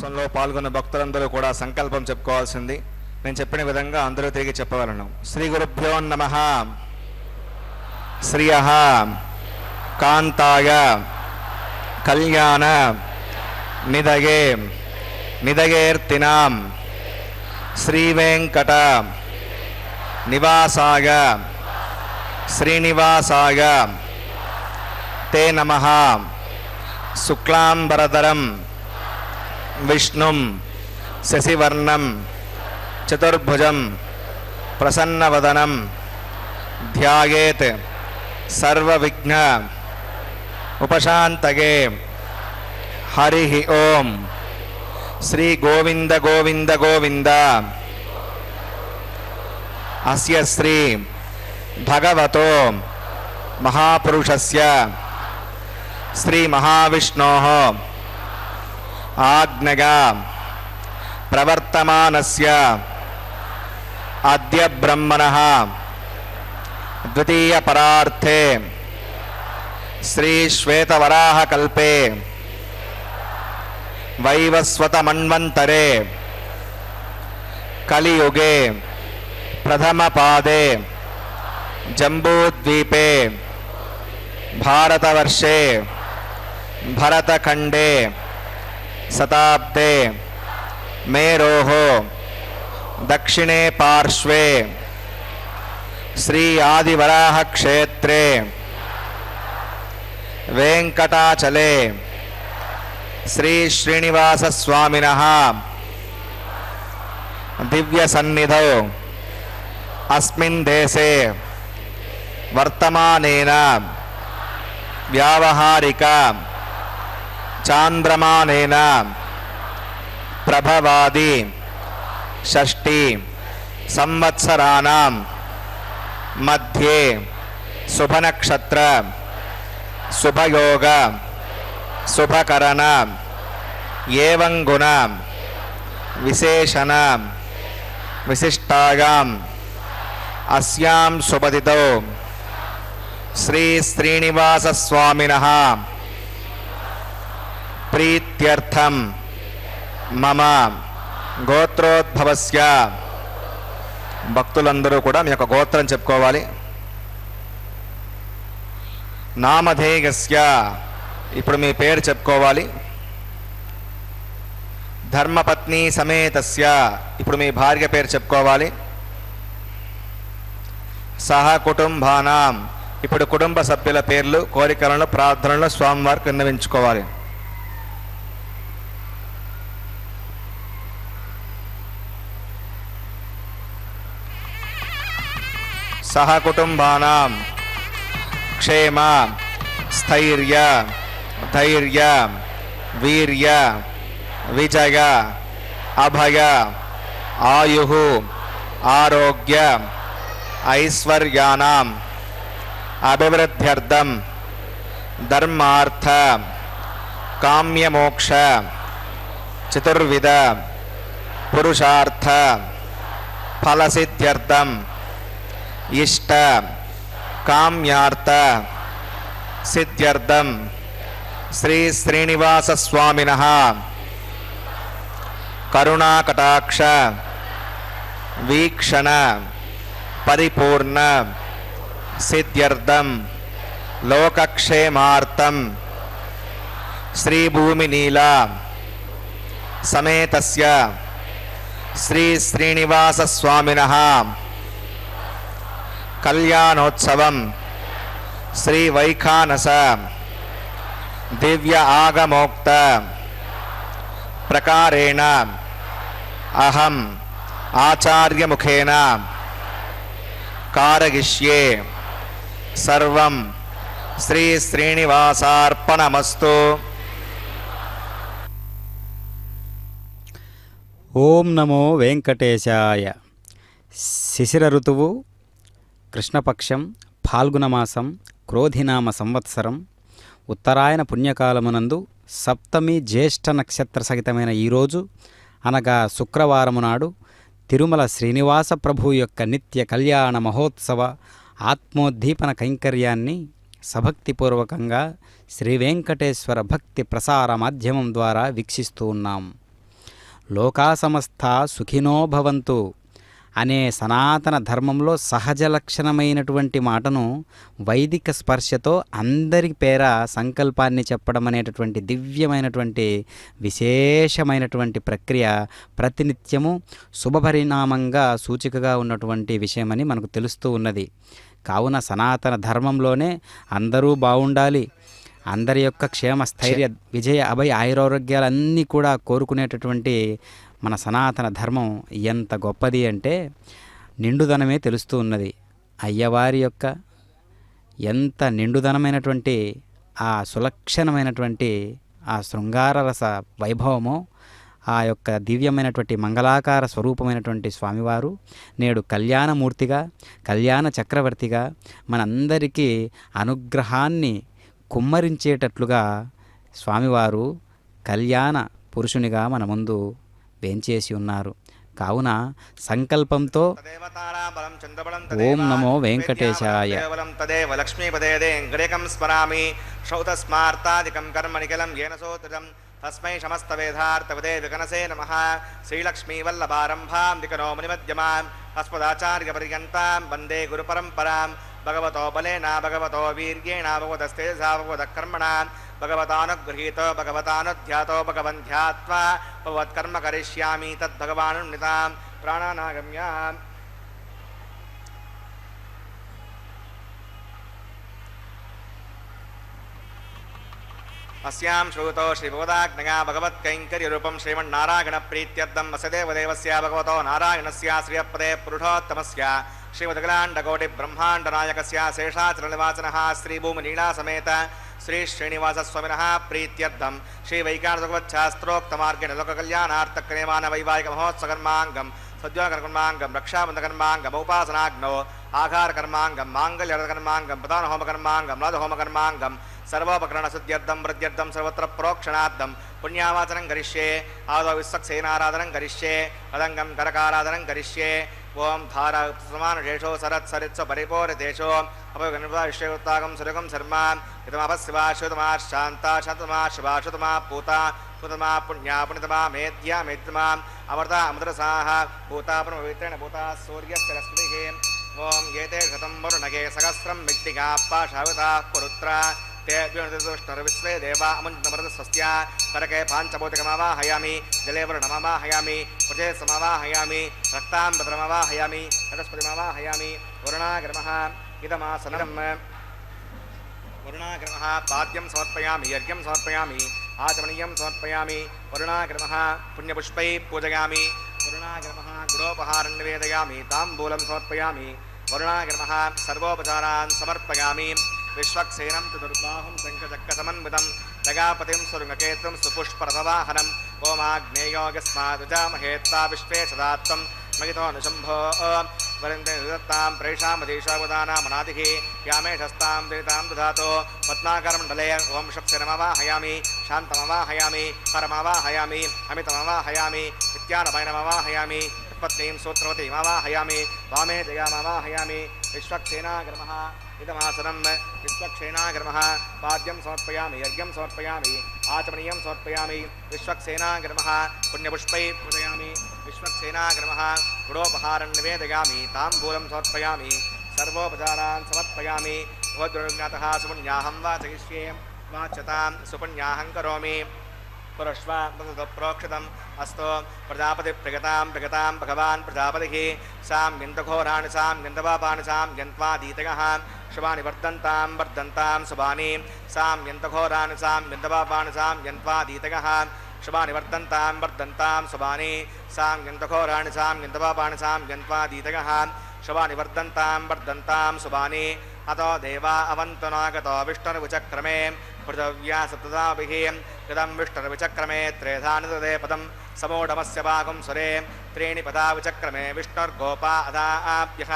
మహోత్సవంలో పాల్గొన్న భక్తులందరూ కూడా సంకల్పం చెప్పుకోవాల్సింది. నేను చెప్పిన విధంగా అందరూ తిరిగి చెప్పగలను. శ్రీ గురుభ్యో నమః. శ్రియః కాంతాయ కళ్యాణ నిదగే నిదగేర్తినాం శ్రీవేంకట నివాసాయ శ్రీనివాసాయ తే నమః. శుక్లాంబరధరం విష్ణుం శశివర్ణం చతుర్భుజం ప్రసన్నవదనం ధ్యాయేత్ సర్వవిఘ్న ఉపశాంతగే. హరి ఓం. శ్రీ గోవింద గోవింద గోవింద. అస్య శ్రీ భగవతో మహాపురుషస్య శ్రీ మహావిష్ణోః ఆజ్ఞగా ప్రవర్తమానస్య అద్య బ్రహ్మణః ద్వితీయ పరార్థే శ్రీ శ్వేతవరాహకల్పే వైవస్వత మన్వంతరే కలియుగే ప్రథమ పాదే జంబూద్వీపే భారతవర్షే భరతఖండే శతాబ్దే మేరోః దక్షిణే పార్శ్వే శ్రీ ఆదివరాహ క్షేత్రే వెంకటాచలే శ్రీ శ్రీనివాస స్వామినః దివ్య సన్నిధౌ అస్మిన్ దేశే వర్తమానేన వ్యావహారిక చాంద్రమానేన ప్రభవాది షష్ఠి సంవత్సరాణం మధ్యే శుభనక్షత్ర శుభయోగ శుభకరణ ఏవం గుణ విశేషణ విశిష్టాయాం అస్యాం శుభతిథౌ శ్రీ శ్రీనివాస స్వామినః ప్రీత్యర్థం మమ గోత్రోద్భవస్య. భక్తులందరూ కూడా మీ యొక్క గోత్రం చెప్పుకోవాలి. నామధేయస్య, ఇప్పుడు మీ పేరు చెప్పుకోవాలి. ధర్మపత్ని సమేతస్య, ఇప్పుడు మీ భార్య పేరు చెప్పుకోవాలి. సహ కుటుంబానాం, ఇప్పుడు కుటుంబ సభ్యుల పేర్లు, కోరికలను, ప్రార్థనలను స్వామివారికి విన్నవించుకోవాలి. సహ కుటుంబానాం క్షేమ స్థైర్య ధైర్య వీర్య విజయ అభయ ఆయుః ఆరోగ్య ఐశ్వర్యానాం అభివృద్ధ్యర్థం ధర్మార్థ కామ్యమోక్ష చతుర్విధ పురుషార్థ ఫలసిద్ధ్యర్థం ఇష్ట కామ్యార్థ సిద్ధ్యర్థం శ్రీ శ్రీనివాస స్వామినః కరుణాకటాక్ష వీక్షణ పరిపూర్ణ సిద్ధ్యర్థం లోకక్షేమార్థం శ్రీ భూమినీల సమేతస్య శ్రీ శ్రీనివాస స్వామినః కళ్యాణోత్సవం శ్రీ వైఖానస దివ్య ఆగమోక్త ప్రకారేణ అహం ఆచార్యముఖేన కారయిష్యే. సర్వం శ్రీ శ్రీనివాసార్పణమస్తు. ఓం నమో వెంకటేశాయ. శిశిర ఋతువు, కృష్ణపక్షం, ఫాల్గుణమాసం, క్రోధినామ సంవత్సరం, ఉత్తరాయణ పుణ్యకాలమునందు సప్తమి జ్యేష్ఠ నక్షత్ర సహితమైన ఈరోజు అనగా శుక్రవారము నాడు తిరుమల శ్రీనివాస ప్రభు యొక్క నిత్య కళ్యాణ మహోత్సవ ఆత్మోద్దీపన కైంకర్యాన్ని సభక్తిపూర్వకంగా శ్రీ వెంకటేశ్వర భక్తి ప్రసార మాధ్యమం ద్వారా వీక్షిస్తూ ఉన్నాం. లోకా సమస్త సుఖినో భవంతు అనే సనాతన ధర్మంలో సహజ లక్షణమైనటువంటి మాటను వైదిక స్పర్శతో అందరి పేర సంకల్పాన్ని చెప్పడం అనేటటువంటి దివ్యమైనటువంటి విశేషమైనటువంటి ప్రక్రియ ప్రతినిత్యము శుభపరిణామంగా సూచికగా ఉన్నటువంటి విషయమని మనకు తెలుస్తూ ఉన్నది. కావున సనాతన ధర్మంలోనే అందరూ బాగుండాలి, అందరి యొక్క క్షేమ స్థైర్య విజయ అభయ ఆయురారోగ్యాలన్నీ కూడా కోరుకునేటటువంటి మన సనాతన ధర్మం ఎంత గొప్పది అంటే నిండుదనమే తెలుస్తూ ఉన్నది. అయ్యవారి యొక్క ఎంత నిండుదనమైనటువంటి ఆ సులక్షణమైనటువంటి ఆ శృంగార రస వైభవమో, ఆ యొక్క దివ్యమైనటువంటి మంగళాకార స్వరూపమైనటువంటి స్వామివారు నేడు కళ్యాణమూర్తిగా కళ్యాణ చక్రవర్తిగా మనందరికీ అనుగ్రహాన్ని కుమ్మరించేటట్లుగా స్వామివారు కళ్యాణ పురుషునిగా మన ముందు వేంచేసి ఉన్నారు. కావున సంకల్పంతో ఓం నమో వెంకటేశాయ. తదేవ లక్ష్మీపదే గణేకం స్మరామి శ్రౌతస్మార్తాదికం కర్మ నిఖిలం ఏన సోత్రం తస్మై సమస్తవేదార్థపదే వికనసే నమః. శ్రీలక్ష్మీవల్లభారంభాం వికనో మునిమధ్యమాం అస్మదాచార్యపర్యంతాం వందే గురుపరంపరాం. భగవతో బలేన భగవతో వీర్యేణ భగవతస్తేజసా భగవతఃకర్మణా భగవతానుగృహీతో భగవతానుధ్యాతో భగవన్ధ్యాత్వా భగవత్కర్మ కరిష్యామి తద్భగవానున్నితాం ప్రాణానాగమ్యాం. अस्यां श्रुतो श्रीभगवदाज्ञया भगवत्कैङ्कर्यरूपं श्रीमन्नारायणप्रीत्यर्थम् असदेवदेवस्य भगवतो नारायणस्य श्रियपदे पुरुषोत्तमस्य श्रीमद्गलाण्डकोटिब्रह्माण्डनायकस्य शेषाचलनिवासनः श्रीभूमिनीलासमेत श्रीश्रीनिवासस्वामिनः प्रीत्यर्थं श्रीवैकानसभगवच्छास्त्रोक्तमार्गेण लोककल्याणार्थक्रियमाणवैवाहिकमहोत्सवकर्माङ्गं सद्योगकर्माङ्गं रक्षाबन्धकर्माङ्गम् उपासनाग्नौ आहारकर्माङ्गं माङ्गल्यकर्माङ्गं प्रधानहोमकर्माङ्गं नादहोमकर्माङ्गं सर्वोपकरणशुद्ध्यर्थं वृद्ध्यर्थं सर्वत्र प्रोक्षणार्थं पुण्यावाचनं करिष्ये. आदौ विश्वक्सेनाराधनं करिष्ये. अदङ्गं करकाराधनं करिष्ये. ओं धारा समानशेषो सरत्सरित्स परिपूरितेषो अपविश्वोत्तागं सुरगं शर्मा इतमपशिवा श्रुतमा शान्ता शतमा शिवा श्रुतमा पूता पुतमा पुण्या पुण्यतमा मेद्या मेद्यमा अमृता अमृतसाः पूता पुनर्पवित्रेण पूता सूर्यस्य रश्मिः. ओं एते शतं वरुणगे सहस्रं मिग्दिगा पाशाविताः पुरुत्रा ते विष्णुर्विश्वे देवा अमुञ्जमृतस्वस्त्या करके पाञ्चभौतिकमावाहयामि जले वरुणमावाहयामि प्रजे समावाहयामि रक्ताम्बरमावाहयामि नरस्पतिमावाहयामि वरुणाग्रमः इदमासनं वरुणाग्रमः पाद्यं समर्पयामि यज्ञं समर्पयामि आचमनीयं समर्पयामि वरुणाग्रमः पुण्यपुष्पैः पूजयामि वरुणाग्रमः गुडोपहारं निवेदयामि ताम्बूलं समर्पयामि वरुणाग्रमः सर्वोपचारान् समर्पयामि विश्वक्सेनं चतुर्बाहुं शङ्खचक्रसमन्वितं जगापतिं सुरङ्गकेतुं सुपुष्परथवाहनम् ओमाग्नेयोगस्मादुजामहेत्ता विश्वे सदात्वं महितो नुशम्भो वरिन्देतां प्रेषामधीशावदानामनादिः यामेशस्तां दयितां दधातो पद्माकरमण्डले ओं शक्तिरमवाहयामि शान्तमवाहयामि परमवाहयामि अमितमवाहयामि नित्यानभैरमवाहयामि पत्नीं सूत्रवतीमवाहयामि वामे जयामवाहयामि विश्वक्सेनाग्रमः इदमासनं विश्वक्सेनाग्रमः पाद्यं समर्पयामि यज्ञं समर्पयामि आचमनीयं समर्पयामि विश्वक्सेनाग्रमः पुण्यपुष्पैः पूजयामि विश्वक्सेनाग्रमः गुडोपहारं निवेदयामि ताम्बूलं समर्पयामि सर्वोपचारान् समर्पयामि भगवद्गुरुज्ञातः सुपुण्याहं वाचयिष्ये वाच्यतां सुपुण्याहं करोमि पुरुष्व प्रोक्षितम् अस्तु प्रजापतिप्रगतां प्रगतां भगवान् प्रजापतिः सां यन्तघोराणि सां यन्तपापानि सां यन्त्वादीतयः शुभानि वर्धन्तां वर्धन्तां शुभानि सां यन्तघोराणि सां यन्तपापानि सां यन्त्वादीतयः शुभानि वर्धन्तां वर्धन्तां शुभानि सां यन्तघोराणि सां यन्तपापानि सां यन्त्वादीतयः शुभानि वर्धन्तां वर्धन्तां शुभानि. अतो देवा अवन्तु नागतो विष्णुर्विचक्रमे पृथिव्या सप्तदाभिः कृतं विष्णुर्विचक्रमे त्रेधानिदे पदं समूढमस्य भागं सुरे त्रीणि पदा विचक्रमे विष्णुर्गोपा अदाभ्यः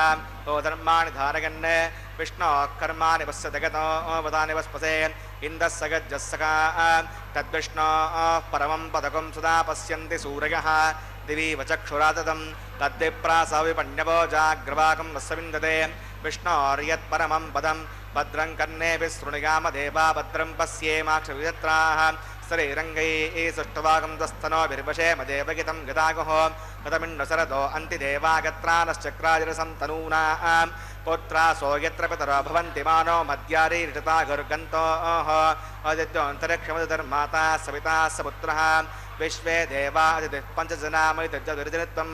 तो धर्माणि धारयन् विष्णोः कर्माणि पश्य जगतो पदानि वस्पसे इन्दस्य गज्जस्सका तद्विष्णोः परमं पदकं सदा पश्यन्ति सूरयः दिवि वचक्षुराततं तद्विप्रासविपण्यवो जाग्रवाकं वस्य विन्दते विष्णोर्यत्परमं पदं भद्रं कर्णेभिः शृणुयाम देवा भद्रं पश्येमाक्षविजत्राः शरीरङ्गैः सुष्ठुवागं दस्तनो विर्वशे मदेवगितं गदागुः गतमिण्डशरदो अन्तिदेवागत्रानश्चक्राजिरसं तनूनां पुत्रा सो यत्र पितरो भवन्ति मानो मद्यारीरिषता गुर्गन्तोः अदित्योऽन्तरिक्षमधर्माता सविता सपुत्रः विश्वे देवादितिः पञ्चजनामयितज्जदुर्जनित्वं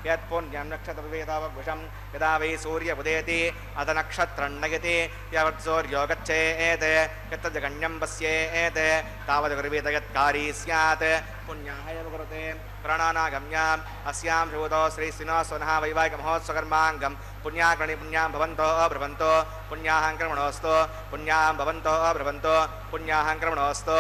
यत्पुण्यं नक्षत्रवेदावभुषं यदा वै सूर्यमुदेति अथ नक्षत्रं नयति यावत्सूर्यो गच्छेत् यत्तज्जगण्यं पश्येत् तावद् यत्कारी स्यात् पुण्याः एव कुरुते प्राणानागम्याम् अस्यां श्रुतो श्रीश्रीनिवासनः वैवाहिकमहोत्सवकर्माङ्गं पुण्याकर्णि पुण्यां भवन्तो अब्रवन्तो पुण्याहङ्क्रमणोऽस्तु पुण्यां भवन्तो अब्रवन्तो पुण्याहङ्क्रमणोऽस्तु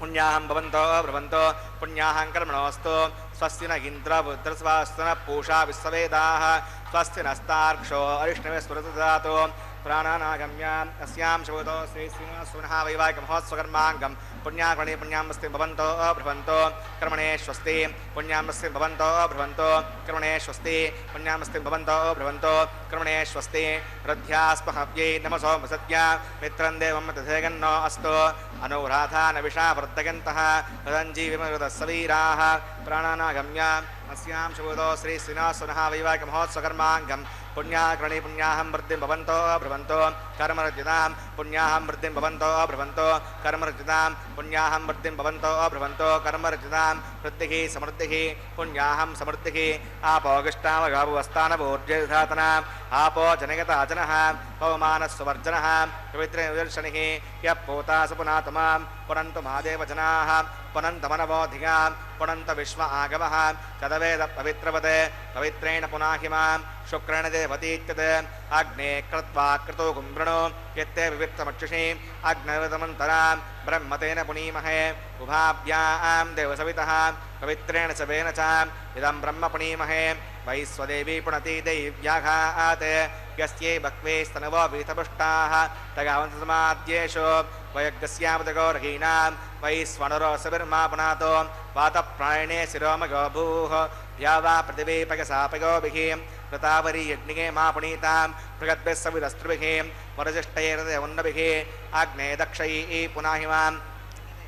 पुण्याहं भवन्तो अब्रवन्तो पुण्याहङ्क्रमणोऽस्तु स्वस्ति न इन्द्रवृद्धस्वास्तु न पूषा विश्ववेदाः स्वस्ति नस्तार्क्षो अरिष्णवे स्फुरतु ददातु प्राणानागम्याम् अस्यां श्रुतो श्रीश्रीनिवासनः वैवाहिकमहोत्सवकर्माङ्गं पुण्याकर्णि पुण्यामस्ति भवन्तो अब्रवन्तो कर्मणे स्वस्ति पुण्यामस्ति भवन्तो अब्रवन्तो कर्मणे स्वस्ति पुण्यामस्ति भवन्तो अब्रवन्तो कर्मणे स्वस्ति रथ्यास्महव्यै नमसो सद्या मित्रं देवं तथेगन्नो अस्तु अनुराधा नविषा वर्धयन्तः तदञ्जीविमृतस्वीराः प्राणानागम्याम् अस्यां शुभो श्रीश्रीनिवासनः वैवाहिकमहोत्सवकर्माङ्गं पुण्याकर्णि पुण्याहं वृद्धिं भवन्तो अब्रवन्तो कर्मरजितां पुण्याहं वृद्धिं भवन्तो अब्रवन्तो कर्मरजितां पुण्याहं वृद्धिं भवन्तो अब्रवन्तो कर्मरजितां वृद्धिः समृद्धिः पुण्याहं समृद्धिः आपोगिष्टामगाभुवस्तानभूर्जधातनाम् आपो जनगता जनः पवमानस्ववर्जनः पवित्रनिदर्शनिः यः पोता सुपुनातमां पुनन्तु महादेव जनाः पुनन्तमनवोधिगां पुनन्त विश्व आगमः तदवेद पवित्रवते पवित्रेण पुनाहिमां शुक्रेण देवतीत्यत् अग्ने कृत्वा कृतो गुम्भृणो यत्ते विविक्तमक्षुषी अग्निर्वतमन्तरां ब्रह्मतेन पुनीमहे उभाभ्यां देवसवितः पवित्रेण शवेन च इदं ब्रह्म पुनीमहे वैश्वदेवी पुनति दैव्याघात् यस्यै बह्वे स्तनवो वीतपुष्टाः तगावन्तसमाद्येषु वयज्ञस्यामृतगौरहीनां वैश्वनरो सविर्मा पुनातो वातप्रायणे शिरोमगो भूः द्यावा पृथिवी पयसापयोभिः कृतावरी यज्ञे मा पुनीतां बृहद्भिः सविदस्त्रुभिः वरजिष्टैरदे उन्नभिः अग्ने दक्षैः पुनाहिमां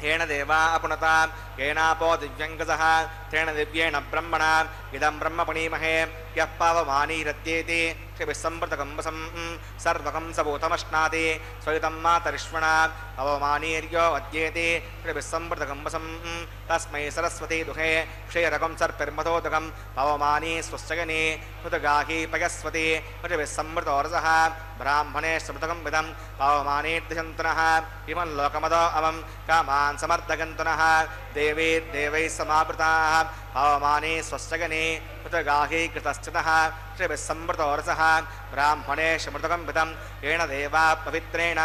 येन देवा अपुनतां येनापो दिव्यङ्गसः तेन दिव्येण ब्रह्मणा इदं ब्रह्म पुनीमहे यः पावमानीरत्येति क्षिभिस्सम्पृतकम्बसं सर्वकं सबूतमश्नाति स्वयुतं मातरिष्वणा अवमानीर्यो अद्येति क्षिभिस्सम्पृतकम्बसं तस्मै सरस्वती दुहे क्षीरकं सर्पिर्मधोदकं पवमानी स्वश्चगनी हृतगाही पयस्वती क्षिभिस्सम्पृतोरसः ब्राह्मणे स्मृतकं विदं पवमानीर्दिशन्तनः इमं लोकमदो अवं कामान् समर्दगन्तनः देवी देवैः समावृताः पवमानी स्वश्चगनी हृतगाही कृतश्चितः श्रीभिस्सम्पृतोरसः ब्राह्मणे स्मृतकं विदं येन देवा पवित्रेण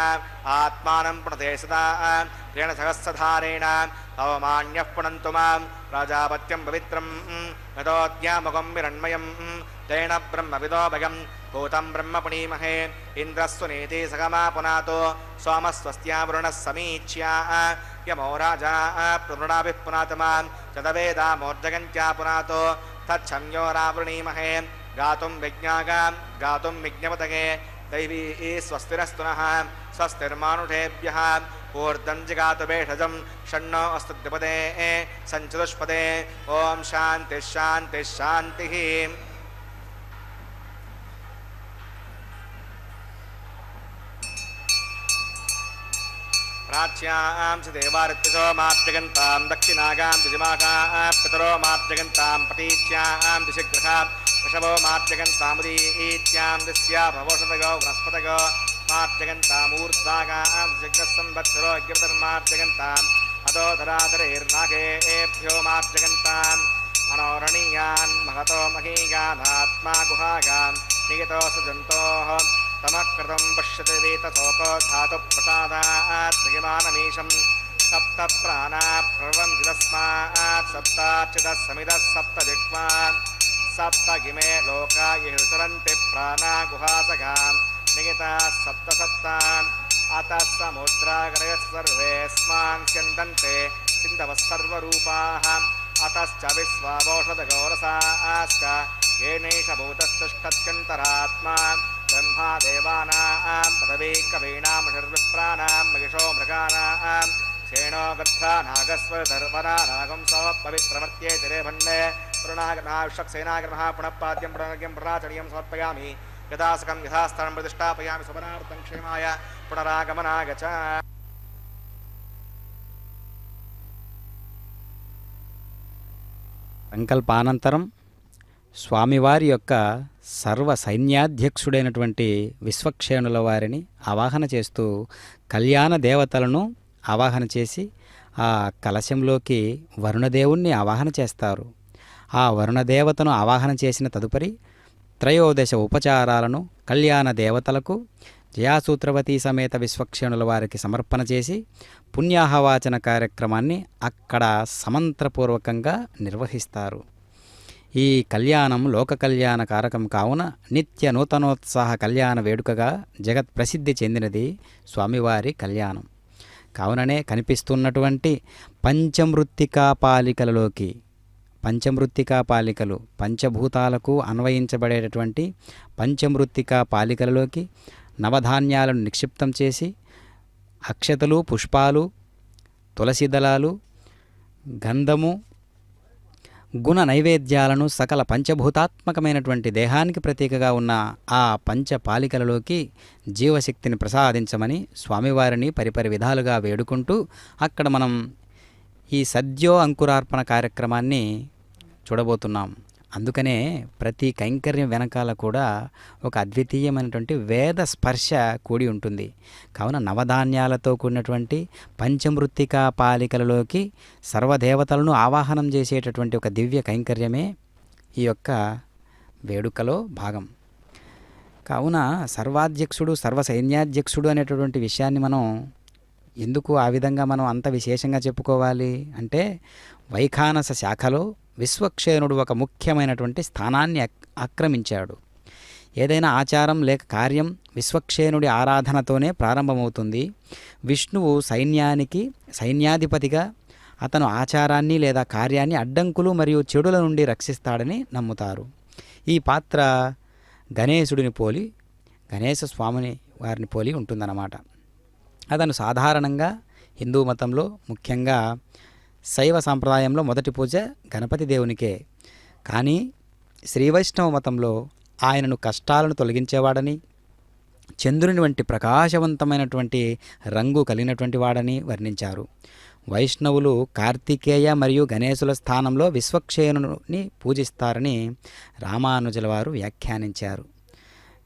आत्मानं पुनते सदा येन सहस्रधारेण पवमान्यः पुनन्तु मां प्राजापत्यं पवित्रं यतोऽद्यामुखं हिरण्मयं तेन ब्रह्मविदो भयं भूतं ब्रह्म पुनीमहे इन्द्रस्वनीति सगमा पुनातो सोमस्वस्त्या वरुणः समीच्या यमो राजा प्रवृणाभिः पुनातमां चतवेदामोर्जगन्त्या पुनातो तच्छम्यो रावृणीमहे गातुं विज्ञागां गातुं विज्ञपतगे दैवी स्वस्तिरस्तुनः स्वस्तिर्मानुषेभ्यः ऊर्ध्वं जिगातु भेषजं षण्णो अस्तु द्विपदे सञ्चतुष्पदे ॐ शान्तिः शान्तिः शान्तिः प्राच्यां च देवारित्यसो माप्यगन्तां दक्षिणागां दिशिमाकां पितरो माप्यगन्तां प्रतीच्यां दिशिग्रहां वृषभो माप्यगन्तामुदीत्यां दिस्या भवोषधगो वनस्पतगो माप्यगन्तामूर्ध्वागां दिशिग्रस्संवत्सरो अग्निर्माप्यगन्ताम् अतो धराधरेर्नागेभ्यो माप्यगन्ताम् अनोरणीयान् महतो महीगानात्मा गुहागां नियतो सजन्तोः तमकृतं पश्यति वीतसोको धातुप्रसादात् महिमानमीशं सप्त प्राणा प्रवन्ति तस्मात् सप्ताच्युतः समितः सप्त जिह्वान् सप्त इमे लोका इहृतरन्ति प्राणा गुहासगां नियताः सप्त सप्तान् अतः समुद्रागरयः सर्वेऽस्मान् स्यन्दन्ते सिन्धवः सर्वरूपाः अतश्च विश्वावौषधगौरसाश्च येनैष भूतस्तुष्टत्यन्तरात्मा ब्रह्मा देवानां पदवी कवीनां षड्विप्राणां महिषो मृगाणां क्षेणो गद्धा नागस्वधर्मना नागं सह पवित्रमर्त्ये तिरेभण्डे पुरनागनाविषक्सेनाग्रमः पुनः पाद्यं पुनर्घ्यं पुनराचर्यं समर्पयामि यथासकं यथास्थानं प्रतिष्ठापयामि सुमनार्थं क्षेमाय पुनरागमनागच సంకల్పానంతరం స్వామివారి యొక్క సర్వ సైన్యాధ్యక్షుడైనటువంటి విశ్వక్షేణుల వారిని ఆవాహన చేస్తూ కళ్యాణ దేవతలను ఆవాహన చేసి ఆ కలశంలోకి వరుణదేవుణ్ణి ఆవాహన చేస్తారు. ఆ వరుణదేవతను ఆవాహన చేసిన తదుపరి త్రయోదశ ఉపచారాలను కళ్యాణ దేవతలకు జయాసూత్రవతి సమేత విశ్వక్షేణుల వారికి సమర్పణ చేసి పుణ్యాహవాచన కార్యక్రమాన్ని అక్కడ సమంత్రపూర్వకంగా నిర్వహిస్తారు. ఈ కళ్యాణం లోక కళ్యాణ కారకం కావున నిత్య నూతనోత్సాహ కళ్యాణ వేడుకగా జగత్ ప్రసిద్ధి చెందినది స్వామివారి కళ్యాణం. కావుననే కనిపిస్తున్నటువంటి పంచమృత్తికా పాలికలలోకి పంచమృత్తికా పాలికలు పంచభూతాలకు అన్వయించబడేటటువంటి పంచమృత్తికా పాలికలలోకి నవధాన్యాలను నిక్షిప్తం చేసి అక్షతలు, పుష్పాలు, తులసి దళాలు, గంధము, గుణ నైవేద్యాలను సకల పంచభూతాత్మకమైనటువంటి దేహానికి ప్రతీకగా ఉన్న ఆ పంచపాలికలలోకి జీవశక్తిని ప్రసాదించమని స్వామివారిని పరిపరి విధాలుగా వేడుకుంటూ అక్కడ మనం ఈ సద్యో అంకురార్పణ కార్యక్రమాన్ని చూడబోతున్నాం. అందుకనే ప్రతి కైంకర్యం వెనకాల కూడా ఒక అద్వితీయమైనటువంటి వేద స్పర్శ కూడి ఉంటుంది. కావున నవధాన్యాలతో కూడినటువంటి పంచమృత్తికా పాలికలలోకి సర్వదేవతలను ఆవాహనం చేసేటటువంటి ఒక దివ్య కైంకర్యమే ఈ యొక్క వేడుకలో భాగం. కావున సర్వాధ్యక్షుడు సర్వసైన్యాధ్యక్షుడు అనేటటువంటి విషయాన్ని మనం ఎందుకు ఆ విధంగా మనం అంత విశేషంగా చెప్పుకోవాలి అంటే వైఖానస శాఖలో విశ్వక్షేణుడు ఒక ముఖ్యమైనటువంటి స్థానాన్ని ఆక్రమించాడు. ఏదైనా ఆచారం లేక కార్యం విశ్వక్షేణుడి ఆరాధనతోనే ప్రారంభమవుతుంది. విష్ణువు సైన్యానికి సైన్యాధిపతిగా అతను ఆచారాన్ని లేదా కార్యాన్ని అడ్డంకులు మరియు చెడుల నుండి రక్షిస్తాడని నమ్ముతారు. ఈ పాత్ర గణేశుడిని పోలి గణేశ స్వామిని వారిని పోలి ఉంటుందన్నమాట. అతను సాధారణంగా హిందూ మతంలో ముఖ్యంగా శైవ సాంప్రదాయంలో మొదటి పూజ గణపతి దేవునికే. కానీ శ్రీవైష్ణవ మతంలో ఆయనను కష్టాలను తొలగించేవాడని, చంద్రుని వంటి ప్రకాశవంతమైనటువంటి రంగు కలిగినటువంటి వాడని వర్ణించారు. వైష్ణవులు కార్తికేయ మరియు గణేశుల స్థానంలో విశ్వక్షేణుని పూజిస్తారని రామానుజుల వారు వ్యాఖ్యానించారు.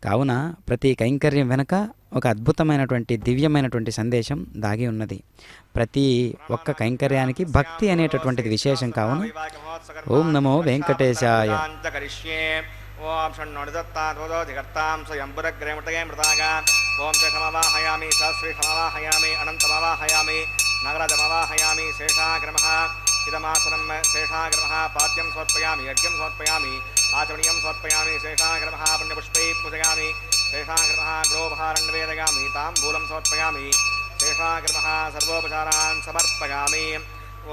కావున ప్రతి కైంకర్యం వెనుక ఒక అద్భుతమైనటువంటి దివ్యమైనటువంటి సందేశం దాగి ఉన్నది. ప్రతి ఒక్క కైంకర్యానికి భక్తి అనేటటువంటిది విశేషం. కావున ఓం నమో వెంకటేశాయ. ఓం షణ్ణోదత్తాం స్వయంపురగ్రేమృతగే మృతాగా ఓం శేషమవాహయామి సహస్రేషమవాహయామి అనంతమవాహయామి నగరజమవాహయామి శేషాగ్రమః ఇదమాసనం శేషాగ్రమః పాద్యం సమర్పయామి యజ్ఞం సమర్పయామి ఆచమనీయం సమర్పయామి శేషాగ్రమః పుణ్యపుష్పై పూజయామి శేషాగ్రమః గృహోపహారన్వేదయామి తాంబూలం సమర్పయామి శేషాగ్రమః సర్వోపచారాన్ సమర్పయామి.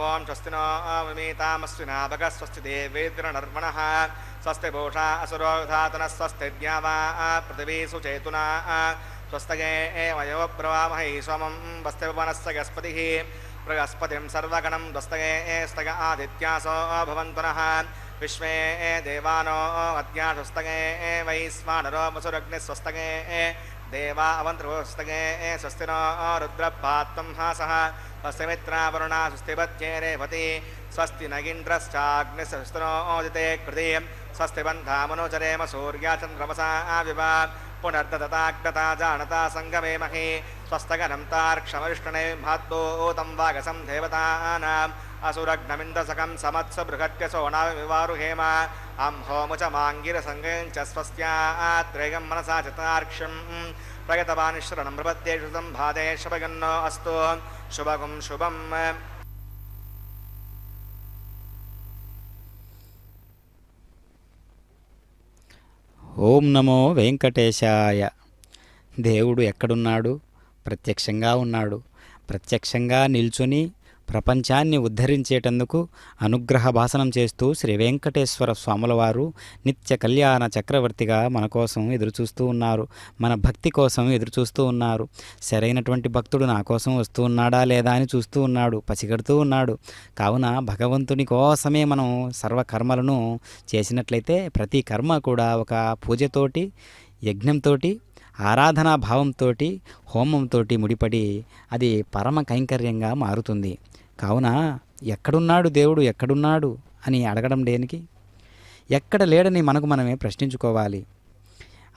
ఓం స్వస్తినో విమీతామస్వినా భగ స్వస్తి దేవేంద్రనర్వణః స్వస్తి భూషా అసురోధాతన స్వస్తి ద్యావా పృథివీ సుచేతునా స్వస్తగే వయో బ్రవామహై సోమం వస్తి భువనస్య గస్పతిః బృహస్పతిం సర్వగణం దస్తగే స్తగ ఆదిత్యాసో భవంతునః విశ్వే దేవానో అద్యాషస్తగే వైశ్వానరో వసురగ్నిస్వస్తగే దేవా అవంతృస్తగే స్వస్తినో రుద్రపాత్తం హాసః స్వస్తి మిత్రావరుణా స్వస్తి పత్యే రేవతి స్వస్తి నగీంద్రశ్చాగ్నిస్వస్తినోదితే కృతి స్వస్తి బంధామనుచరేమ సూర్యాచంద్రమసా వివ పునర్దతాగ్నతా జానతా సంగమేమహి స్వస్తగనం తార్క్షమవిష్ణునే మహద్భూతం వాగసం దేవతానాం అసురగ్నమిందసకం సమత్స బృహత్యసోనావివారుహేమ అంహోముచ మాంగిరసంగం చ స్వస్త్యాత్రేయం మనసా చతార్క్ష్యం ప్రగతవానిశ్వరణం ప్రపద్యేషుతం భాదే శుభగన్నో అస్తు శుభగం శుభం. ఓం నమో వెంకటేశాయ. దేవుడు ఎక్కడున్నాడు? ప్రత్యక్షంగా ఉన్నాడు. ప్రత్యక్షంగా నిల్చుని ప్రపంచాన్ని ఉద్ధరించేటందుకు అనుగ్రహ భాసనం చేస్తూ శ్రీ వెంకటేశ్వర స్వాముల వారు నిత్య కళ్యాణ చక్రవర్తిగా మన కోసం ఎదురుచూస్తూ ఉన్నారు. మన భక్తి కోసం ఎదురుచూస్తూ ఉన్నారు. సరైనటువంటి భక్తుడు నా కోసం వస్తూ ఉన్నాడా లేదా అని చూస్తూ ఉన్నాడు, పసిగడుతూ ఉన్నాడు. కావున భగవంతుని కోసమే మనం సర్వకర్మలను చేసినట్లయితే ప్రతి కర్మ కూడా ఒక పూజతోటి, యజ్ఞంతో, ఆరాధనా భావంతో, హోమంతో ముడిపడి అది పరమ కైంకర్యంగా మారుతుంది. కావున ఎక్కడున్నాడు దేవుడు, ఎక్కడున్నాడు అని అడగడం దేనికి? ఎక్కడ లేడని మనకు మనమే ప్రశ్నించుకోవాలి.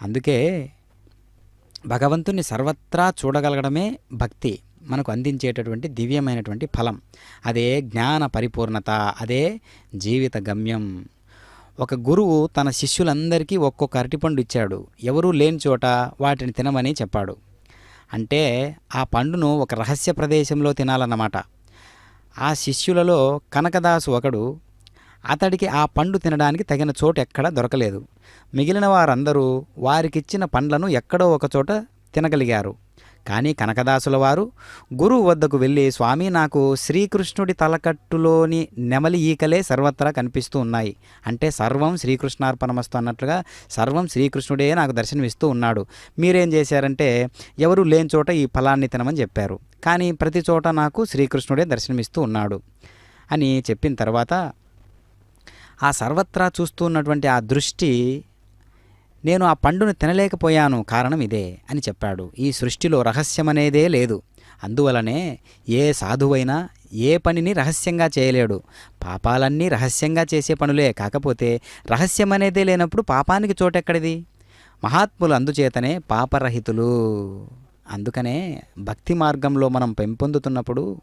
అందుకే భగవంతుని సర్వత్రా చూడగలగడమే భక్తి మనకు అందించేటటువంటి దివ్యమైనటువంటి ఫలం. అదే జ్ఞాన పరిపూర్ణత, అదే జీవిత గమ్యం. ఒక గురువు తన శిష్యులందరికీ ఒక్కొక్క అరటిపండు ఇచ్చాడు. ఎవరూ లేని చోట వాటిని తినమని చెప్పాడు. అంటే ఆ పండును ఒక రహస్య ప్రదేశంలో తినాలన్నమాట. ఆ శిష్యులలో కనకదాసు ఒకడు. అతడికి ఆ పండు తినడానికి తగిన చోటు ఎక్కడా దొరకలేదు. మిగిలిన వారందరూ వారికిచ్చిన పండ్లను ఎక్కడో ఒక చోట తినగలిగారు. కానీ కనకదాసుల వారు గురువు వద్దకు వెళ్ళి, స్వామి, నాకు శ్రీకృష్ణుడి తలకట్టులోని నెమలి ఈకలే సర్వత్రా కనిపిస్తూ ఉన్నాయి. అంటే సర్వం శ్రీకృష్ణార్పణమస్తు అన్నట్లుగా సర్వం శ్రీకృష్ణుడే నాకు దర్శనమిస్తూ ఉన్నాడు. మీరేం చేశారంటే ఎవరు లేని చోట ఈ ఫలాన్ని తినమని చెప్పారు. కానీ ప్రతి చోట నాకు శ్రీకృష్ణుడే దర్శనమిస్తూ ఉన్నాడు అని చెప్పిన తర్వాత ఆ సర్వత్రా చూస్తూ ఉన్నటువంటి ఆ దృష్టి, నేను ఆ పండును తినలేకపోయాను, కారణం ఇదే అని చెప్పాడు. ఈ సృష్టిలో రహస్యమనేదే లేదు. అందువలనే ఏ సాధువైనా ఏ పనిని రహస్యంగా చేయలేడు. పాపాలన్నీ రహస్యంగా చేసే పనులే. కాకపోతే రహస్యమనేదే లేనప్పుడు పాపానికి చోటెక్కడిది? మహాత్ములు అందుచేతనే పాపరహితులు. అందుకనే భక్తి మార్గంలో మనం పెంపొందుతున్నప్పుడు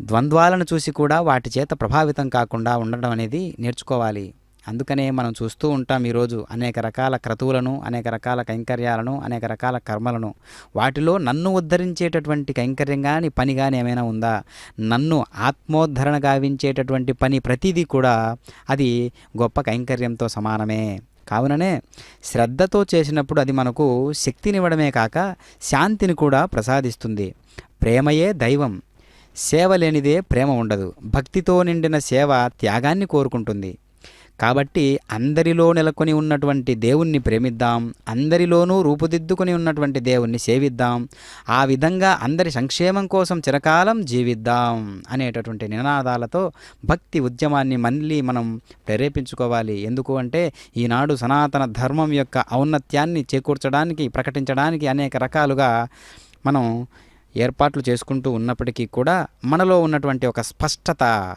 ద్వంద్వాలను చూసి కూడా వాటి చేత ప్రభావితం కాకుండా ఉండడం అనేది నేర్చుకోవాలి. అందుకనే మనం చూస్తూ ఉంటాం ఈరోజు అనేక రకాల క్రతువులను, అనేక రకాల కైంకర్యాలను, అనేక రకాల కర్మలను. వాటిలో నన్ను ఉద్ధరించేటటువంటి కైంకర్యం కానీ పని కానీ ఏమైనా ఉందా? నన్ను ఆత్మోద్ధరణ గావించేటటువంటి పని ప్రతిదీ కూడా అది గొప్ప కైంకర్యంతో సమానమే. కావుననే శ్రద్ధతో చేసినప్పుడు అది మనకు శక్తినివ్వడమే కాక శాంతిని కూడా ప్రసాదిస్తుంది. ప్రేమయే దైవం. సేవ లేనిదే ప్రేమ ఉండదు. భక్తితో నిండిన సేవ త్యాగాన్ని కోరుకుంటుంది. కాబట్టి అందరిలో నెలకొని ఉన్నటువంటి దేవుణ్ణి ప్రేమిద్దాం, అందరిలోనూ రూపుదిద్దుకొని ఉన్నటువంటి దేవుణ్ణి సేవిద్దాం, ఆ విధంగా అందరి సంక్షేమం కోసం చిరకాలం జీవిద్దాం అనేటటువంటి నినాదాలతో భక్తి ఉద్యమాన్ని మళ్ళీ మనం ప్రేరేపించుకోవాలి. ఎందుకు అంటే ఈనాడు సనాతన ధర్మం యొక్క ఔన్నత్యాన్ని చేకూర్చడానికి, ప్రకటించడానికి అనేక రకాలుగా మనం ఏర్పాట్లు చేసుకుంటూ ఉన్నప్పటికీ కూడా మనలో ఉన్నటువంటి ఒక స్పష్టత,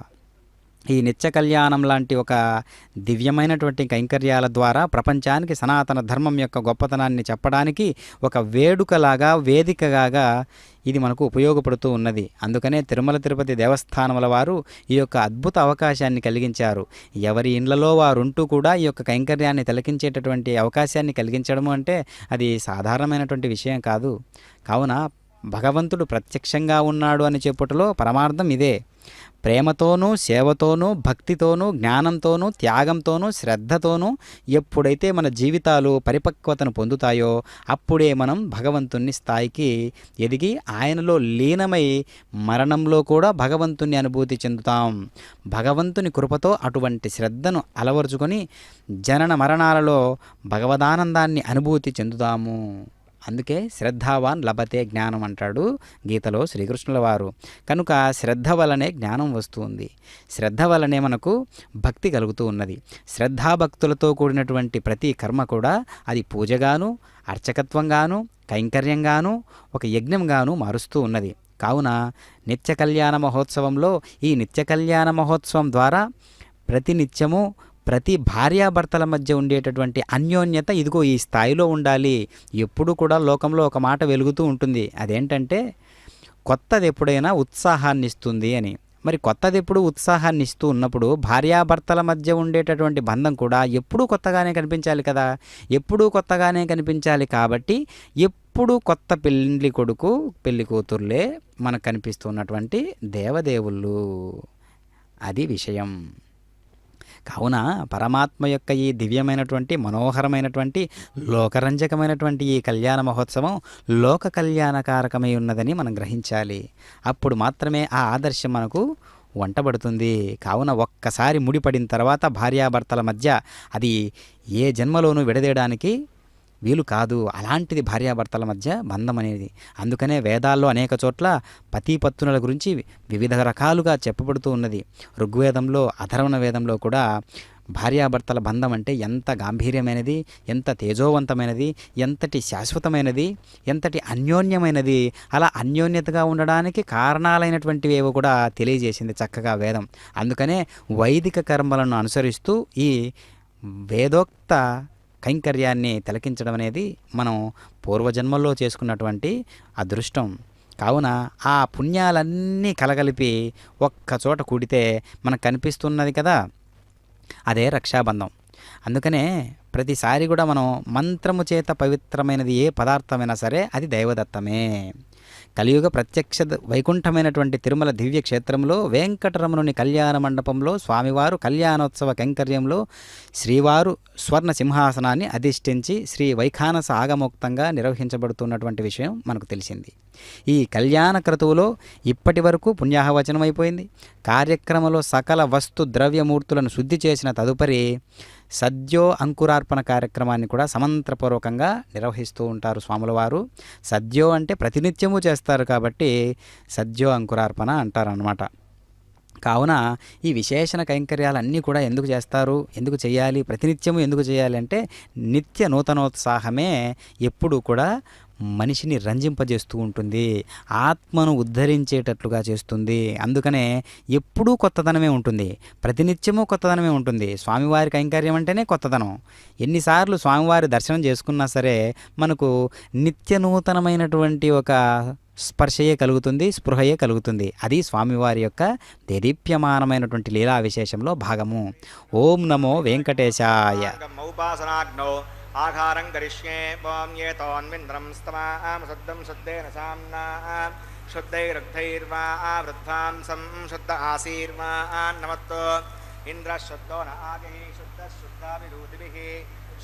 ఈ నిత్య కళ్యాణం లాంటి ఒక దివ్యమైనటువంటి కైంకర్యాల ద్వారా ప్రపంచానికి సనాతన ధర్మం యొక్క గొప్పతనాన్ని చెప్పడానికి ఒక వేడుకలాగా, వేదికగా ఇది మనకు ఉపయోగపడుతూ ఉన్నది. అందుకనే తిరుమల తిరుపతి దేవస్థానముల వారు ఈ యొక్క అద్భుత అవకాశాన్ని కలిగించారు. ఎవరి ఇండ్లలో వారుంటూ కూడా ఈ యొక్క కైంకర్యాన్ని తిలకించేటటువంటి అవకాశాన్ని కలిగించడము అంటే అది సాధారణమైనటువంటి విషయం కాదు. కావున భగవంతుడు ప్రత్యక్షంగా ఉన్నాడు అని చెప్పుటలో పరమార్థం ఇదే. ప్రేమతోనూ, సేవతోనూ, భక్తితోనూ, జ్ఞానంతోనూ, త్యాగంతోనూ, శ్రద్ధతోనూ ఎప్పుడైతే మన జీవితాలు పరిపక్వతను పొందుతాయో అప్పుడే మనం భగవంతుని స్థాయికి ఎదిగి ఆయనలో లీనమై మరణంలో కూడా భగవంతుని అనుభూతి చెందుతాం. భగవంతుని కృపతో అటువంటి శ్రద్ధను అలవరుచుకొని జనన మరణాలలో భగవదానందాన్ని అనుభూతి చెందుతాము. అందుకే శ్రద్ధావాన్ లభతే జ్ఞానం అంటాడు గీతలో శ్రీకృష్ణుల వారు. కనుక శ్రద్ధ వలనే జ్ఞానం వస్తుంది. శ్రద్ధ వలనే మనకు భక్తి కలుగుతూ ఉన్నది. శ్రద్ధాభక్తులతో కూడినటువంటి ప్రతి కర్మ కూడా అది పూజగాను, అర్చకత్వంగాను, కైంకర్యంగాను, ఒక యజ్ఞంగాను మారుస్తూ ఉన్నది. కావున నిత్య కళ్యాణ మహోత్సవంలో ఈ నిత్య కళ్యాణ మహోత్సవం ద్వారా ప్రతి నిత్యము ప్రతి భార్యాభర్తల మధ్య ఉండేటటువంటి అన్యోన్యత ఇదిగో ఈ స్థాయిలో ఉండాలి. ఎప్పుడు కూడా లోకంలో ఒక మాట వెలుగుతూ ఉంటుంది. అదేంటంటే కొత్తది ఎప్పుడైనా ఉత్సాహాన్ని ఇస్తుంది అని. మరి కొత్తది ఎప్పుడు ఉత్సాహాన్ని ఇస్తూ ఉన్నప్పుడు భార్యాభర్తల మధ్య ఉండేటటువంటి బంధం కూడా ఎప్పుడూ కొత్తగానే కనిపించాలి కదా. ఎప్పుడూ కొత్తగానే కనిపించాలి కాబట్టి ఎప్పుడు కొత్త పెళ్లి కొడుకు పెళ్లి కూతుర్లే మనకు కనిపిస్తున్నటువంటి దేవదేవుళ్ళు. అది విషయం. కావున పరమాత్మ యొక్క ఈ దివ్యమైనటువంటి మనోహరమైనటువంటి లోకరంజకమైనటువంటి ఈ కళ్యాణ మహోత్సవం లోక కళ్యాణకారకమై ఉన్నదని మనం గ్రహించాలి. అప్పుడు మాత్రమే ఆ ఆదర్శం మనకు వంటబడుతుంది. కావున ఒక్కసారి ముడిపడిన తర్వాత భార్యాభర్తల మధ్య అది ఏ జన్మలోనూ విడదీయడానికి వీలు కాదు. అలాంటిది భార్యాభర్తల మధ్య బంధం అనేది. అందుకనే వేదాల్లో అనేక చోట్ల పతిపత్నుల గురించి వివిధ రకాలుగా చెప్పబడుతూ ఉన్నది. ఋగ్వేదంలో, అథర్వణ వేదంలో కూడా భార్యాభర్తల బంధం అంటే ఎంత గాంభీర్యమైనది, ఎంత తేజోవంతమైనది, ఎంతటి శాశ్వతమైనది, ఎంతటి అన్యోన్యమైనది, అలా అన్యోన్యతగా ఉండడానికి కారణాలైనటువంటివేవో కూడా తెలియజేసింది చక్కగా వేదం. అందుకనే వైదిక కర్మలను అనుసరిస్తూ ఈ వేదోక్త కైంకర్యాన్ని తిలకించడం అనేది మనం పూర్వజన్మల్లో చేసుకున్నటువంటి అదృష్టం. కావున ఆ పుణ్యాలన్నీ కలగలిపి ఒక్కచోట కూడితే మనకు కనిపిస్తున్నది కదా, అదే రక్షాబంధం. అందుకనే ప్రతిసారి కూడా మనం మంత్రము చేత పవిత్రమైనది ఏ పదార్థమైనా సరే అది దైవదత్తమే. కలియుగ ప్రత్యక్ష వైకుంఠమైనటువంటి తిరుమల దివ్య క్షేత్రంలో వెంకటరమణుని కళ్యాణ మండపంలో స్వామివారు కళ్యాణోత్సవ కైంకర్యంలో శ్రీవారు స్వర్ణ సింహాసనాన్ని అధిష్ఠించి శ్రీ వైఖానస ఆగమోక్తంగా నిర్వహించబడుతున్నటువంటి విషయం మనకు తెలిసింది. ఈ కళ్యాణ క్రతువులో ఇప్పటి వరకు పుణ్యాహవచనం అయిపోయింది. కార్యక్రమంలో సకల వస్తు ద్రవ్యమూర్తులను శుద్ధి చేసిన తదుపరి సద్యో అంకురార్పణ కార్యక్రమాన్ని కూడా సమంత్రపూర్వకంగా నిర్వహిస్తూ ఉంటారు స్వాముల వారు. సద్యో అంటే ప్రతినిత్యము చేస్తారు కాబట్టి సద్యో అంకురార్పణ అంటారనమాట. కావున ఈ విశేషణ కైంకర్యాలన్నీ కూడా ఎందుకు చేస్తారు, ఎందుకు చేయాలి, ప్రతినిత్యము ఎందుకు చేయాలి అంటే నిత్య నూతనోత్సాహమే ఎప్పుడూ కూడా మనిషిని రంజింపజేస్తూ ఉంటుంది, ఆత్మను ఉద్ధరించేటట్లుగా చేస్తుంది. అందుకనే ఎప్పుడూ కొత్తదనమే ఉంటుంది, ప్రతినిత్యము కొత్తదనమే ఉంటుంది. స్వామివారి కైంకర్యం అంటేనే కొత్తదనం. ఎన్నిసార్లు స్వామివారి దర్శనం చేసుకున్నా సరే మనకు నిత్య నూతనమైనటువంటి ఒక స్పర్శయే కలుగుతుంది, స్పృహయే కలుగుతుంది. అది స్వామివారి యొక్క దేదీప్యమానమైనటువంటి లీలా విశేషంలో భాగము. ఓం నమో వెంకటేశాయ. ఆహారం కరిష్యే ఓం ఏతోన్మింద్రం స్తమాం శుద్ధం శుద్ధేన సామ్నా శుద్ధైరుగ్ధైర్వా వృద్ధాంసం శుద్ధ ఆశీర్వా నమత్తో ఇంద్ర శుద్ధో న ఆగై శుద్ధ శుద్ధాభిరూతిభిః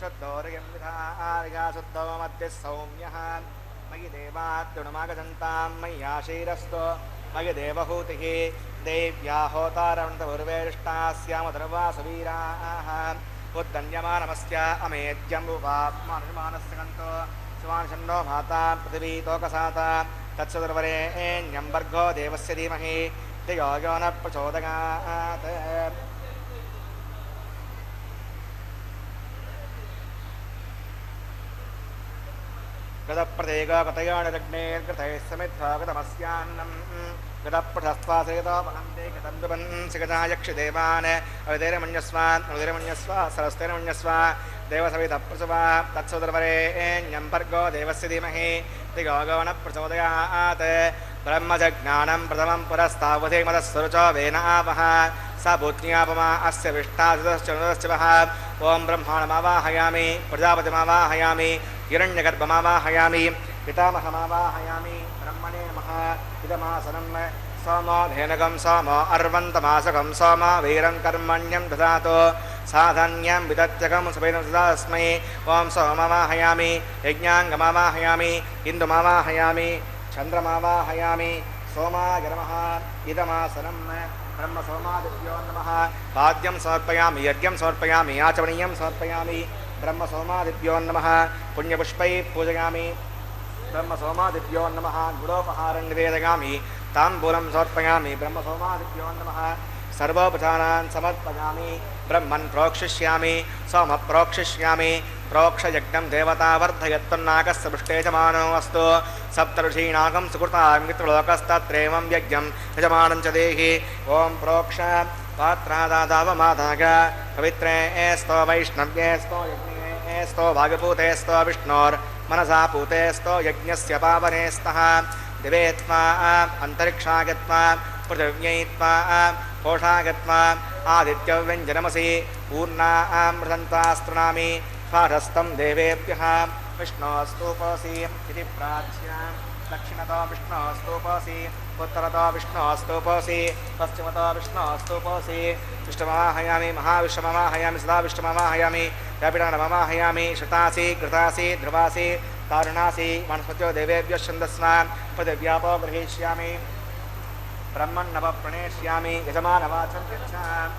శుద్ధోరయం విధార్గా శుద్ధో మధ్య సౌమ్యః మయి దేవాద్గుణమాగజంతాం మయ్యాశైరస్తో మయి దేవహూతిః దేవ్యా హోతారవంతముర్వేష్టాస్యామధర్వాసవీరాः ఉద్దన్యమానమస్య అమేద్యంబువాప్మానుమానస్య కంతో శివాన్షన్నో భాతా పృథివీ తోకసాత తత్సదుర్వరేణ్యం భర్గో దేవస్య ధీమహి ధియో యో న ప్రచోదయాత్. గతప్రదేగా గతయాణిరగ్నేర్గతైः సమిత్వా గతమస్యాన్నం గతప్రథస్వాసేతో వహంతే గతం విభంసి గజాయక్షిదేవాన్ అవిధైరమన్యస్వ సరస్తైరమన్యస్వ దేవసవిత ప్రసవా తత్సోదరవరేణ్యం భర్గో దేవస్య ధీమహి ధియో యో న ప్రచోదయాత్. బ్రహ్మజ్ఞానం ప్రథమం పురస్తావధేమదస్వరుచో వేనావహ స భూత్న్యాపమా అస్య విష్టాదిశ్చ వహ. ఓం బ్రహ్మాణమావాహయామి ప్రజాపతిమావాహయామి హిరణ్యగర్భమావాహయామి పితామహమావాహయామి బ్రహ్మణే నమః. ఇదమాసనం సోమో ధేనగం సోమో అర్వంతమాసకం సోమ వీరం కర్మణ్యం దదాతు సాధన్యం విదత్యకం సుభైనం తస్మై. ఓం సోమమావాహయామి యజ్ఞాంగమావాహయామి ఇందుమావాహయామి చంద్రమావాహయామి సోమాయ నమః. ఇదమాసనం బ్రహ్మ సోమాదిభ్యో నమః. పాద్యం సమర్పయామి యజ్ఞం సమర్పయామి ఆచమనీయం సమర్పయామి బ్రహ్మ సోమాదిభ్యో నమః. పుణ్యపుష్పై పూజయామి బ్రహ్మ సోమాదిభ్యో నమః. గుడోపహారం నివేదయామి తాంబూలం సమర్పయామి బ్రహ్మ సోమాదిభ్యో నమః. సర్వోపచారాన్ సమర్పయామి బ్రహ్మన్ ప్రోక్షిష్యామి సోమ ప్రోక్షిష్యామి. ప్రోక్షయజ్ఞం దేవతా వర్ధయత్తున్నాగస్య పృష్టేజమానో అస్తు. సప్తఋషీణాగం సుకృతాం మిత్రలోకస్తత్రేవం యజ్ఞం యజమానం చ దేహి. ఓం ప్రోక్ష పాత్రాదాదావమాదాగ పవిత్రే स्तो వైష్ణవ్యే स्तो యజ్ఞే स्तो భాగభూతే स्तो విష్ణోర్ మనసా పూతే स्तो యజ్ఞస్య పావనే స్తః. దివే త్వా అంతరిక్షాగత్వా పృథివ్యై త్వా కోషాగత్వా ఆదిత్యవ్యంజనమసి పూర్ణామృతంతాస్తృణామి పాఠస్థం దేవేభ్యః. విష్ణోస్తూపోసి ఇది ప్రాచ్య దక్షిణతో విష్ణోస్తూపోసి उत्तरतो विष्णोस्तुपोऽसि पश्चिमतो विष्णोस्तुपोऽसि विष्णुममाहयामि महाविष्णुममाहयामि सदा विष्णुममाहयामि द्रविडानममाहयामि श्रुतासि घृतासि ध्रुवासि तारुणासि वनस्पत्यो देवेभ्यः छन्दस्नान् पृथिव्यापो गृहीष्यामि ब्रह्मन्नवप्रणेष्यामि यजमानवाचं गच्छामि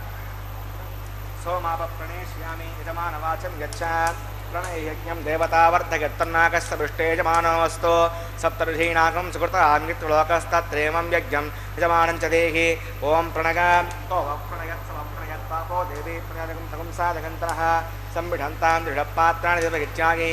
सोमापप्रणेष्यामि यजमानवाचं गच्छामि प्रणययज्ञं देवतावर्धयत्तन्नाकस्तपृष्टे यजमानोऽस्तु सप्तऋषीणाकं सुकृतान्वित्लोकस्तत्रेमं यज्ञं यजमानं च देहि ॐ प्रणगाम् प्रणयत्पापो देवी प्रणयगं सगं साधकन्तरः संविढन्तां दृढपात्राणि देवगित्यागि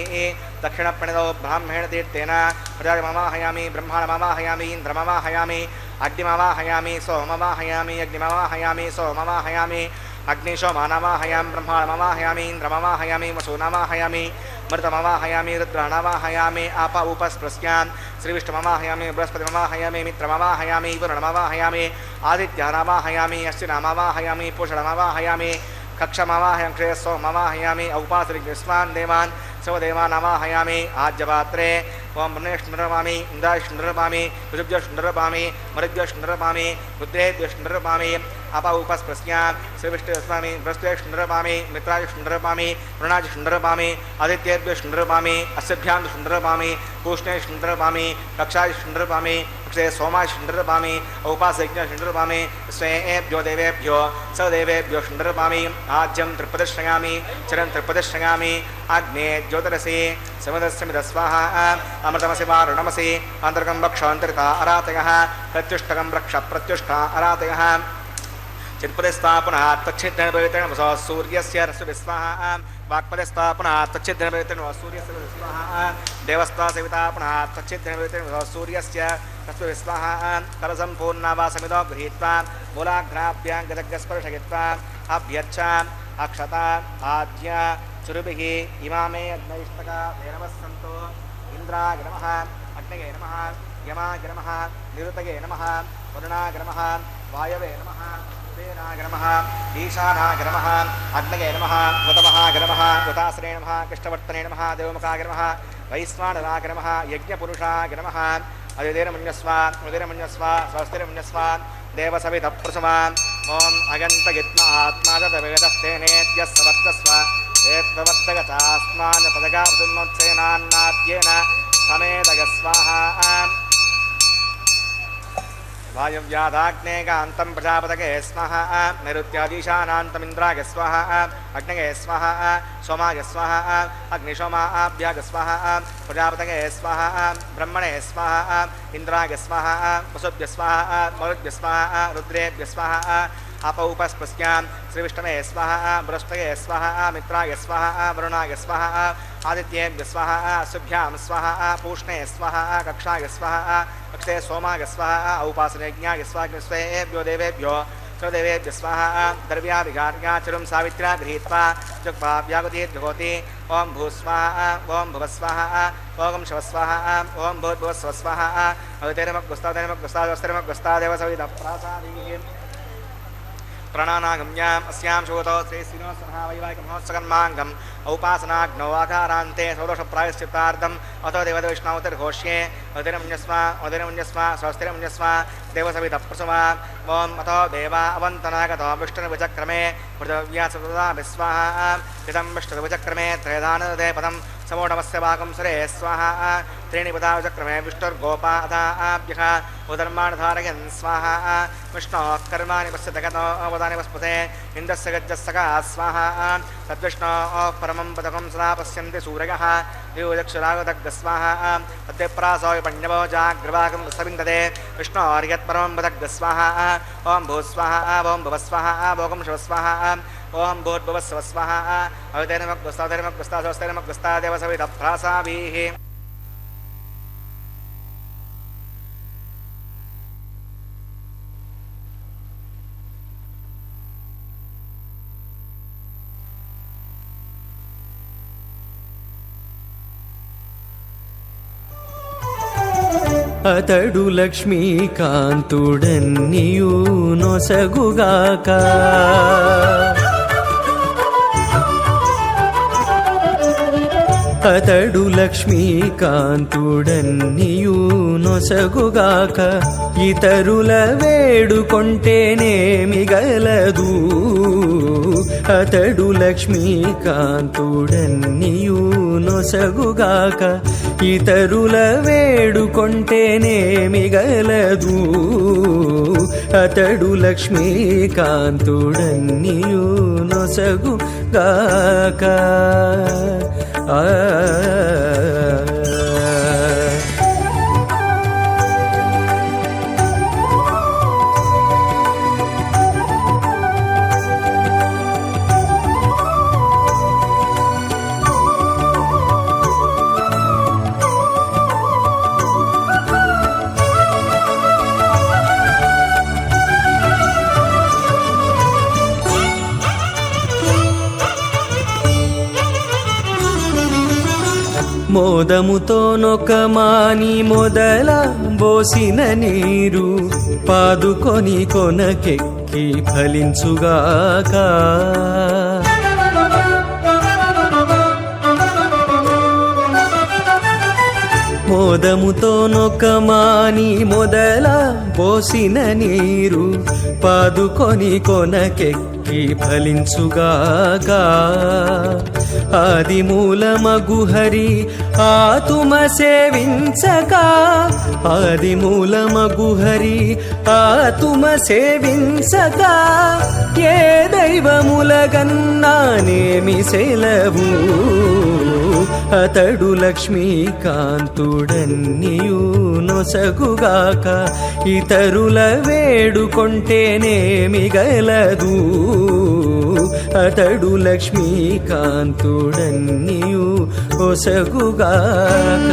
दक्षिणप्रणितो ब्राह्मेण तीर्थेन प्रजाममाहयामि ब्रह्माणममाहयामि इन्द्रममाहयामि अग्निममाहयामि सोममाहयामि अग्निममाहयामि सोममाहयामि अग्निशोमानमाहयामि ब्रह्माणममाहयामि इन्द्रममाहयामि वसूनमाहयामि मृतममाहयामि रुद्राणमाहयामि आप उपस्पृश्यां श्रीविष्णुममाहयामि बृहस्पतिममाहयामि मित्रममाहयामि वरुणममाहयामि आदित्यनमाहयामि अश्विनममाहयामि पूषणममाहयामि कक्षममाहयामि क्षयसोममाहयामि औपासरिग्स्वान् देवान् सर्वदेवानमाहयामि आज्यपात्रे ओं ब्रह्मेष्णुरपामि इन्द्राष्णुरपामि ऋषभ्यष्णुरपामि मरुद्भ्यष्णुरपामि रुद्रेभ्यष्णुरपामि आप उपस्पृश्यां श्रीविष्णुस्वामी बृहस्पतिष्णुरपामि मित्राष्णुरपामि वरुणाष्णुरपामि आदित्येभ्यष्णुरपामि अस्यभ्यां शुण्डरपामि पूष्णेष्णुरपामि कक्षाष्णुरपामि क्षे सोमाष्णुरपामि औपासयज्ञष्णुरपामि स्वेभ्यो देवेभ्यो सदेवेभ्यो शुण्डरपामि आज्यं त्रिप्रदर्शयामि चरं त्रिप्रदर्शयामि अग्ने ज्योतिरसि समिदस्वाहा अमृतमसि वारुणमसि अन्तर्गं वक्षान्तरिता अरातयः प्रत्युष्टकं रक्ष प्रत्युष्टा अरातयः चित्पदस्थापनः तच्छिद्रपवित्रेण सूर्यस्य रश्मिस्वाहा वाक्पदस्थापनः तच्छिद्रपवित्रेण सूर्यस्य स्वाहा देवस्था सवितापनः तच्छिद्रपवित्रेण सूर्यस्य रश्मिस्वाहा करसम्पूर्णा वा समितो गृहीत्वा मूलाग्राभ्यां गदग्स्पर्शयित्वा अभ्यच्छ अक्षता आद्य चुरुभिः इमामे अग्नैष्टका नमस्सन्तो इन्द्राय नमः अग्नये नमः यमाय नमः निरुतये नमः वरुणाय नमः वायवे नमः कुबेराय नमः ईशानाय नमः अग्नये नमः गतमहाय नमः गताश्रे नमः कृष्णवर्तने नमः देवमुखाय नमः वैश्वानराय नमः यज्ञपुरुषाय नमः अदितिर्मन्यस्व उदिर्मन्यस्व स्वस्तिर्मन्यस्व देवसवितप्रसमा ॐ अगन्तगित्मा आत्मा तद्वेदस्तेनेद्यः सवर्तस्व एत्प्रवर्तगतास्मान् पदगावसुन्मोत्सेनान्नाद्येन समेदगस्वाहा वायुव्याधाग्ने कान्तं प्रजापतये स्वाहा नैऋत्यादीशानान्तमिन्द्राय स्वाहा अग्नये स्वाहा सोमाय स्वाहा अग्निशोमाभ्याग स्वाहा प्रजापतये स्वाहा ब्रह्मणे स्वाहा इन्द्राय स्वाहा वसुभ्य स्वाहा मरुद्भ्य स्वाहा रुद्रेभ्य स्वाहा आप उपस्पृश्यां श्रीविष्णवे स्वाहा बृहस्पतये स्वाहा मित्राय स्वाहा वरुणाय स्वाहा आदित्येभ्य स्वाहा शुभ्यां स्वाहा पूष्णे स्वाहा कक्षाय स्वाहा कक्षे सोमाय स्वाहा औपासनेज्ञाय स्वाहा स्वेभ्यो देवेभ्यो सर्वदेवेभ्य स्वाहा द्रव्याभिघार्या चरुं सावित्र्या गृहीत्वा चुक्वा व्यागुतीर्जुहोति ओं भूस्वाहा ओं भुवस्वाहा ओं शवस्वाहा ओं भूर्भुवस्वस्वाहा अवतेरमग्गुस्तादेव सवितप्रासादीः प्रणानागम्याम् अस्यां शोतो श्रीश्रीनिवासनः वैवाहिकमहोत्सकर्माङ्गम् औपासनाग्नौ आकारान्ते षोडशप्रायश्चित्तार्थम् अथो देवदेवैष्णवतिर्घोष्ये अतिरमुन्यस्व स्वस्तिरमुन्यस्व देवसवितप्रसवा ॐ अथो देवा अवन्तनागतो विष्णुर्विचक्रमे पृथिव्या सतता विस्वाहा इदं विष्णुर्विचक्रमे त्रयधानदे पदं समोढमस्य वाकं सुरे स्वाहा त्रीणि पदाविचक्रमे विष्णुर्गोपादाभ्यः उदर्माणधारयन् स्वाहा विष्णोः कर्माणि पश्यतगतो अवदानि वस्पते इन्द्रस्य गज्जस्सका स्वाहा तद्विष्णोः परमं पदकं सदा पश्यन्ति सूरयः दिवचक्षुरागदग्गस्वाहा तद्विप्रासो विपण्यवो जाग्रवाकं सविन्दते विष्णोर्यत्परमं पदग्गस्वाहा ॐ भूस्वाहा ॐ भुवस्वाहा भोगं शिवस्वाहा ओं भूर्भुवस्वस्वाहा अवतेरमग्गुस्तादेवस्वस्तिरमग्गुस्ता देवसवितप्रासाभिः అతడు లక్ష్మీకాంతుడన్నియు నొసగుగాక అతడు లక్ష్మీకాంతుడన్నియు నొసగుగాక ఇతరుల వేడుకొంటేనేమి గలదు అతడు లక్ష్మీకాంతుడన్నియు నొసగుగాక ఇతరుల వేడుకొంటేనేమి గలదు అతడు లక్ష్మీకాంతుడన్నియు నొసగుగాక మోదముతో నొకమాని మొదల బోసిన నీరు పాదుకొని కొనకెక్కి ఫలించుగాక మోదముతో నొకమాని మొదల పోసిన నీరు పాదుకొని కొనకెక్కి ఫలించుగాక ఆది మూలమగు హరి ఆతుమ సేవించక ఆది మూలమగు హరి ఆతుమ సేవించక ఏ దైవములగన్నానేమి సెలవు అతడు లక్ష్మీకాంతుడన్నియు నొసగుగాక ఇతరుల వేడుకొంటేనేమి గలదు అతడు లక్ష్మీకాంతుడన్నియు ఒసగుగాక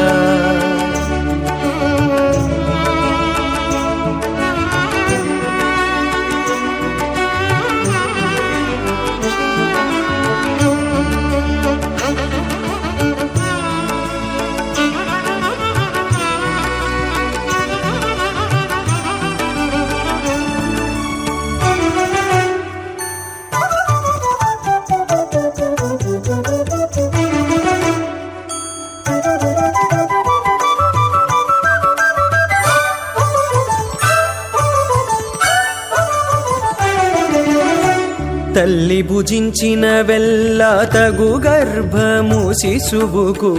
తల్లి భుజించిన వెల్ల తగు గర్భము శిశువుకు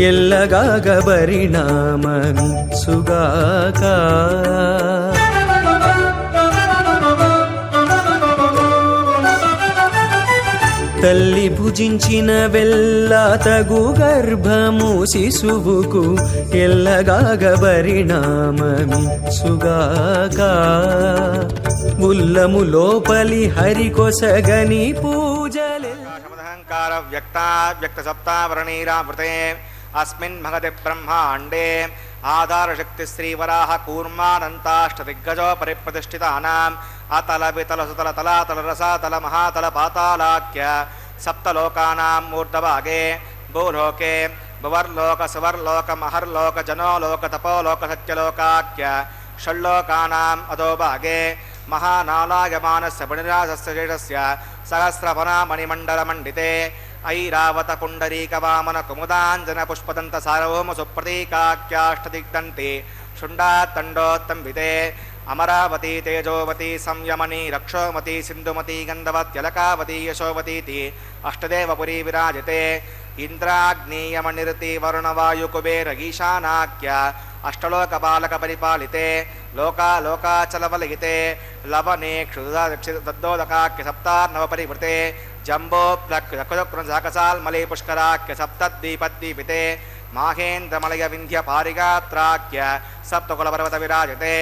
ఎల్లగాగ పరిణామమిచ్చుగాక తల్లి భుజించిన వెల్ల తగు గర్భము శిశువుకు ఎల్లగాగ పరిణామమిచ్చుగాక ఉల్లము లోపలి హరికొసగని పూజలెల్లహంకార వ్యక్త సప్తావరణీరావృతే అస్మిన్ మహతి బ్రహ్మాండే ఆధారశక్తి శ్రీవరాహ కూర్మానంతాష్టదిగ్గజో పరిప్రతిష్ఠితానాం అతల వితల సుతల తలాతల రసాతల మహాతల పాతాళాఖ్య సప్తలోకానాం మూర్ధభాగే భూలోకే భువర్లోక సువర్లోక మహర్లోక జనోలోక తపోలోక సత్యలోకాఖ్య షణ్లోకానాం అధోభాగే మహానాలాయమానస్య పుణిరాజస్య శేషస్య సహస్రవనా మణిమండలమండితే ఐరావత పుండరీక వామన కుముదాంజన పుష్పదంత సార్వభౌమ సుప్రతీకాఖ్యాష్టదిగ్దంతి శుండాత్తండోత్తంబితే అమరావతి తేజోవతి సంయమని రక్షోమతి సింధుమతి గంధవత్యలకావతి యశోవతీతి అష్టదేవపురీ విరాజితే ఇంద్రాగ్నేయమనిరతి వరుణవాయుకుబేర ఈశానాఖ్య అష్టలోకపాలక పరిపాలితే లోకాలోకాచలవలయితే లవనే క్షుదోదకాఖ్య సప్తార్ణవ పరివృతే జంబోప్లక్సాకసాల్మలే పుష్కరాఖ్య సప్తద్వీపద్వీపితే మాహేంద్రమలయ వింధ్య పారిగాత్రాఖ్య సప్తకులపర్వత విరాజితే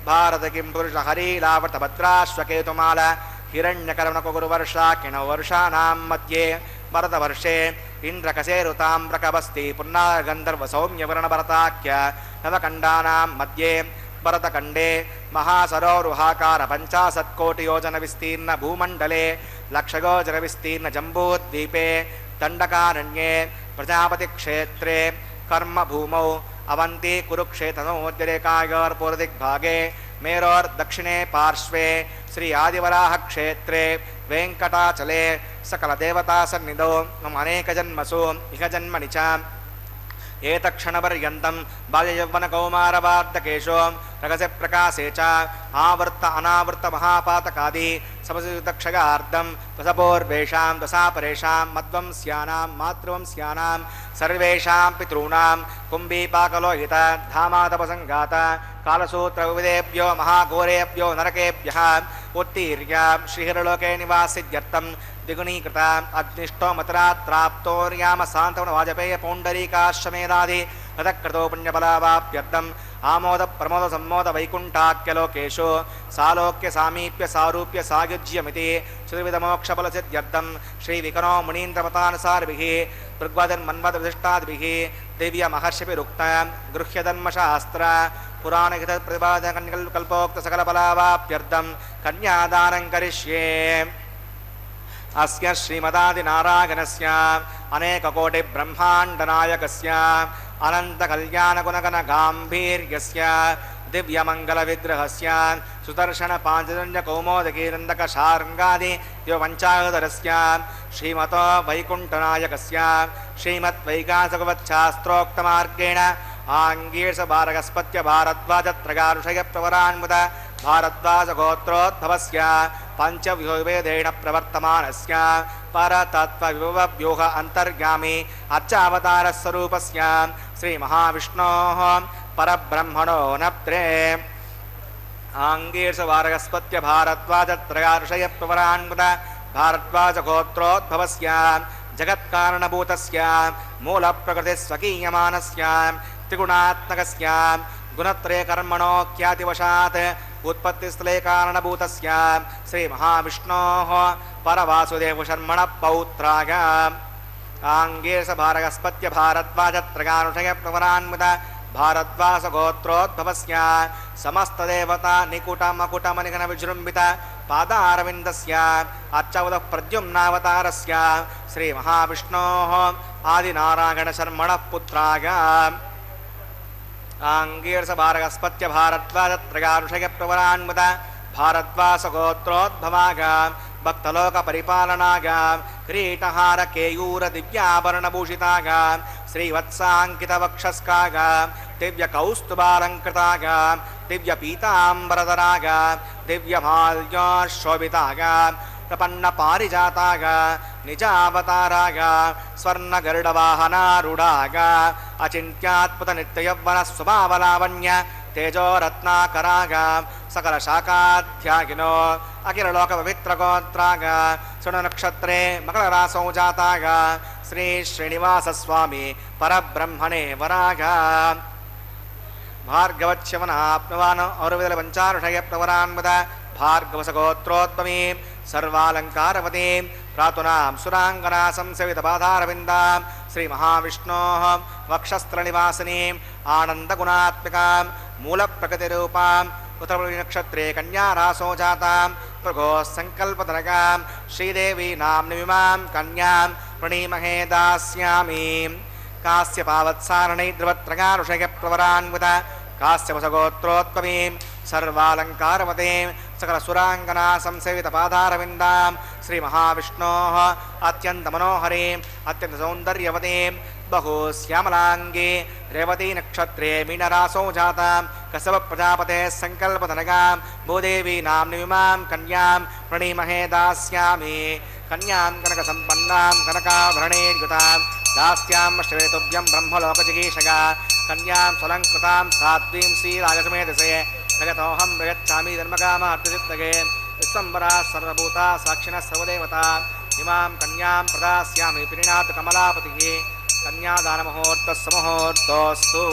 భారత కిం పురుష హరీలావర్త భద్రాశ్వకేతుమాల హిరణ్యకర్ణకుగురువర్షాకిణౌ వర్షానాం మధ్యే భరతవర్షే ఇంద్రకసేరుతామ్రకవస్తి పున్నాగంధర్వ సౌమ్యవర్ణభరతాఖ్య నవకండానాం మధ్యే భరతఖండే మహాసరోరుహాకార 50 కోటియోజన విస్తీర్ణ భూమండలే లక్షయోజన విస్తీర్ణ జంబూద్వీపే దండకారణ్యే ప్రజాపతి క్షేత్రే కర్మభూమౌ అవంతి కురుక్షేత్రనోద్యరేకాయోర్పూర్వదిగ్భాగే मेरोर्दक्षिणे पार्श्वे श्री आदिवराहक्षेत्रे वेङ्कटाचले सकलदेवतासन्निधौ मम अनेकजन्मसु इह जन्मनि च एतक्षणपर्यन्तं बाल्ययौवनकौमारवार्धकेषु रगसे प्रकाशे च आवर्त अनावृत महापातकादि समसुतक्षगार्धं दशपूर्वेषां दशापरेषां मध्वंस्यानां मातृवंस्यानां सर्वेषां पितॄणां कुम्भीपाकलोहित धामातपसङ्गात कालसूत्रविदेभ्यो महाघोरेभ्यो नरकेभ्यः उत्तीर्य श्रीहरलोके निवासित्यर्थं द्विगुणीकृता अग्निष्टोमतरात्राप्तोर्याम सान्तवन वाजपेय पौण्डरीकाश्वमेधादि हतक्रतो पुण्यफलावाप्यर्थम् आमोद प्रमोद सम्मोद वैकुण्ठाख्यलोकेषु सालोक्य सामीप्य सारूप्य सायुज्यमिति चतुर्विधमोक्षफलसिद्ध्यर्थं श्रीविकनो मुनीन्द्रमतानुसारिभिः भृग्वदन्मन्वदविशिष्टादिभिः दिव्यमहर्षिभिरुक्त गृह्यधर्मशास्त्र पुराणहितप्रतिपादकल्पोक्तसकलफलावाप्यर्थं कन्यादानं करिष्ये। अस्य श्रीमदादिनारायणस्य अनेककोटिब्रह्माण्डनायकस्य अनन्तकल्याणगुणगणगाम्भीर्यस्य दिव्यमङ्गलविग्रहस्य सुदर्शनपाञ्चजन्यकौमोदकीरन्दकशार्ङ्गादि दिवपञ्चायतरस्य श्रीमतो वैकुण्ठनायकस्य श्रीमद्वैकासगवच्छास्त्रोक्तमार्गेण आङ्गीर्षभारगस्पत्य भारद्वाजत्रगारुषयप्रवरान्मुद भारद्वाजगोत्रोद्भवस्य पञ्चव्यूहभेदेन प्रवर्तमानस्य परतत्त्वविभवव्यूह अन्तर्गामी अर्चावतारस्वरूपस्य श्रीमहाविष्णोः परब्रह्मणो नप्त्रे आङ्गीर्षभारगस्पत्य भारद्वाजत्रगारुषयप्रवरान्मुद भारद्वाजगोत्रोद्भवस्य जगत्कारणभूतस्य मूलप्रकृतिस्वकीयमानस्य त्रिगुणात्मकस्य गुणत्रयकर्मणो ख्यातिवशात् उत्पत्तिस्थले कारणभूतस्य श्रीमहाविष्णोः परवासुदेवशर्मणः पौत्राय आङ्गीर्षभारगस्पत्य भारद्वाजत्रगारुषयप्रवरान्मुद भारद्वासगोत्रोद्भवस्य समस्तदेवता निकुटमकुटमनिघनविजृम्भित पादारविन्दस्य अर्चवदः प्रद्युम्नावतारस्य श्रीमहाविष्णोः आदिनारायणशर्मणः पुत्राय आङ्गीर्षभारगस्पत्य भारद्वाजत्रगारुषयप्रवरान्मुद भारद्वासगोत्रोद्भवाय भक्तलोकपरिपालनाय किरीटहारकेयूरदिव्याभरणभूषिताय श्रीवत्साङ्कितवक्षस्काय दिव्यकौस्तुभालङ्कृताय दिव्यपीताम्बरधराय दिव्यमाल्योशोभिताय प्रपन्नपारिजाताय निजावताराय स्वर्णगरुडवाहनारूढाय अचिन्त्यात्मतनित्ययौवनस्वभावलावण्य तेजोरत्नाकराय सकलशाखाध्यायिनो अखिललोकपवित्रगोत्राय शृणुनक्षत्रे मकररासौ जाताय श्री श्रीनिवासस्वामी परब्रह्मणे वराय भार्गवच्यवनाप्नुवान् औरविदलपञ्चारुषयप्रवरान्मुद भार्गवसगोत्रोद्भवीं सर्वालङ्कारवतीं प्रातुनां सुराङ्गना संसेवितपादारविन्दां श्रीमहाविष्णोः वक्षस्त्रनिवासिनीम् आनन्दगुणात्मिकां मूलप्रकृतिरूपां उत्तरनक्षत्रे कन्यारासो जातां प्रभोः सङ्कल्पतनकां श्रीदेवी नाम्निमिमां कन्यां प्रणीमहे दास्यामि। कास्यपावत्सारणै ध्रुवत्रगारुषयप्रवरान्मुद कास्यवसगोत्रोत्तमीं सर्वालङ्कारवतीं सकलसुराङ्गना संसेवितपादारविन्दां श्रीमहाविष्णोः अत्यन्तमनोहरीम् अत्यन्तसौन्दर्यवतीं बहुश्यामलाङ्गी रेवतीनक्षत्रे मीनरासौ जातां कसवप्रजापतेः सङ्कल्पतनकां भूदेवी नाम्निमिमां कन्यां प्रणीमहे दास्यामि। कन्यां कनकसम्पन्नां कनकाभरणैर्युतां दास्यां श्वेतुभ्यं ब्रह्मलोकजिगीषगा कन्यां स्वलङ्कृतां साध्वीं श्रीराजसमेधसे जगतोऽहं प्रयच्छामि धर्मकामार्थसिद्धये विश्वम्भरा सर्वभूता साक्षिणः सर्वदेवता इमां कन्यां प्रदास्यामि प्रीणात् कमलापतिः। कन्यादानमुहूर्तस्य मुहूर्तोऽस्तु।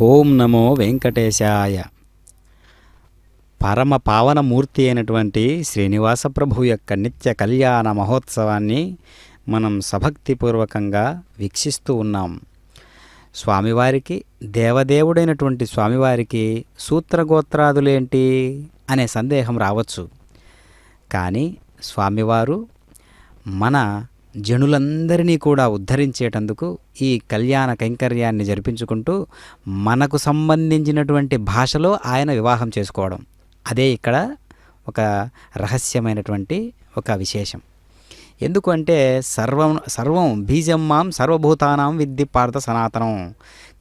ఓం నమో వెంకటేశాయ. పరమ పావనమూర్తి అయినటువంటి శ్రీనివాస ప్రభు యొక్క నిత్య కళ్యాణ మహోత్సవాన్ని మనం సభక్తిపూర్వకంగా వీక్షిస్తూ ఉన్నాం. స్వామివారికి దేవదేవుడైనటువంటి స్వామివారికి సూత్రగోత్రాదులేంటి అనే సందేహం రావచ్చు. కానీ స్వామివారు మన జనులందరినీ కూడా ఉద్ధరించేటందుకు ఈ కళ్యాణ కైంకర్యాన్ని జరిపించుకుంటూ మనకు సంబంధించినటువంటి భాషలో ఆయన వివాహం చేసుకోవడం, అదే ఇక్కడ ఒక రహస్యమైనటువంటి ఒక విశేషం. ఎందుకు అంటే సర్వం బీజం మాం సర్వభూతానాం విద్ధి పార్థ సనాతనం.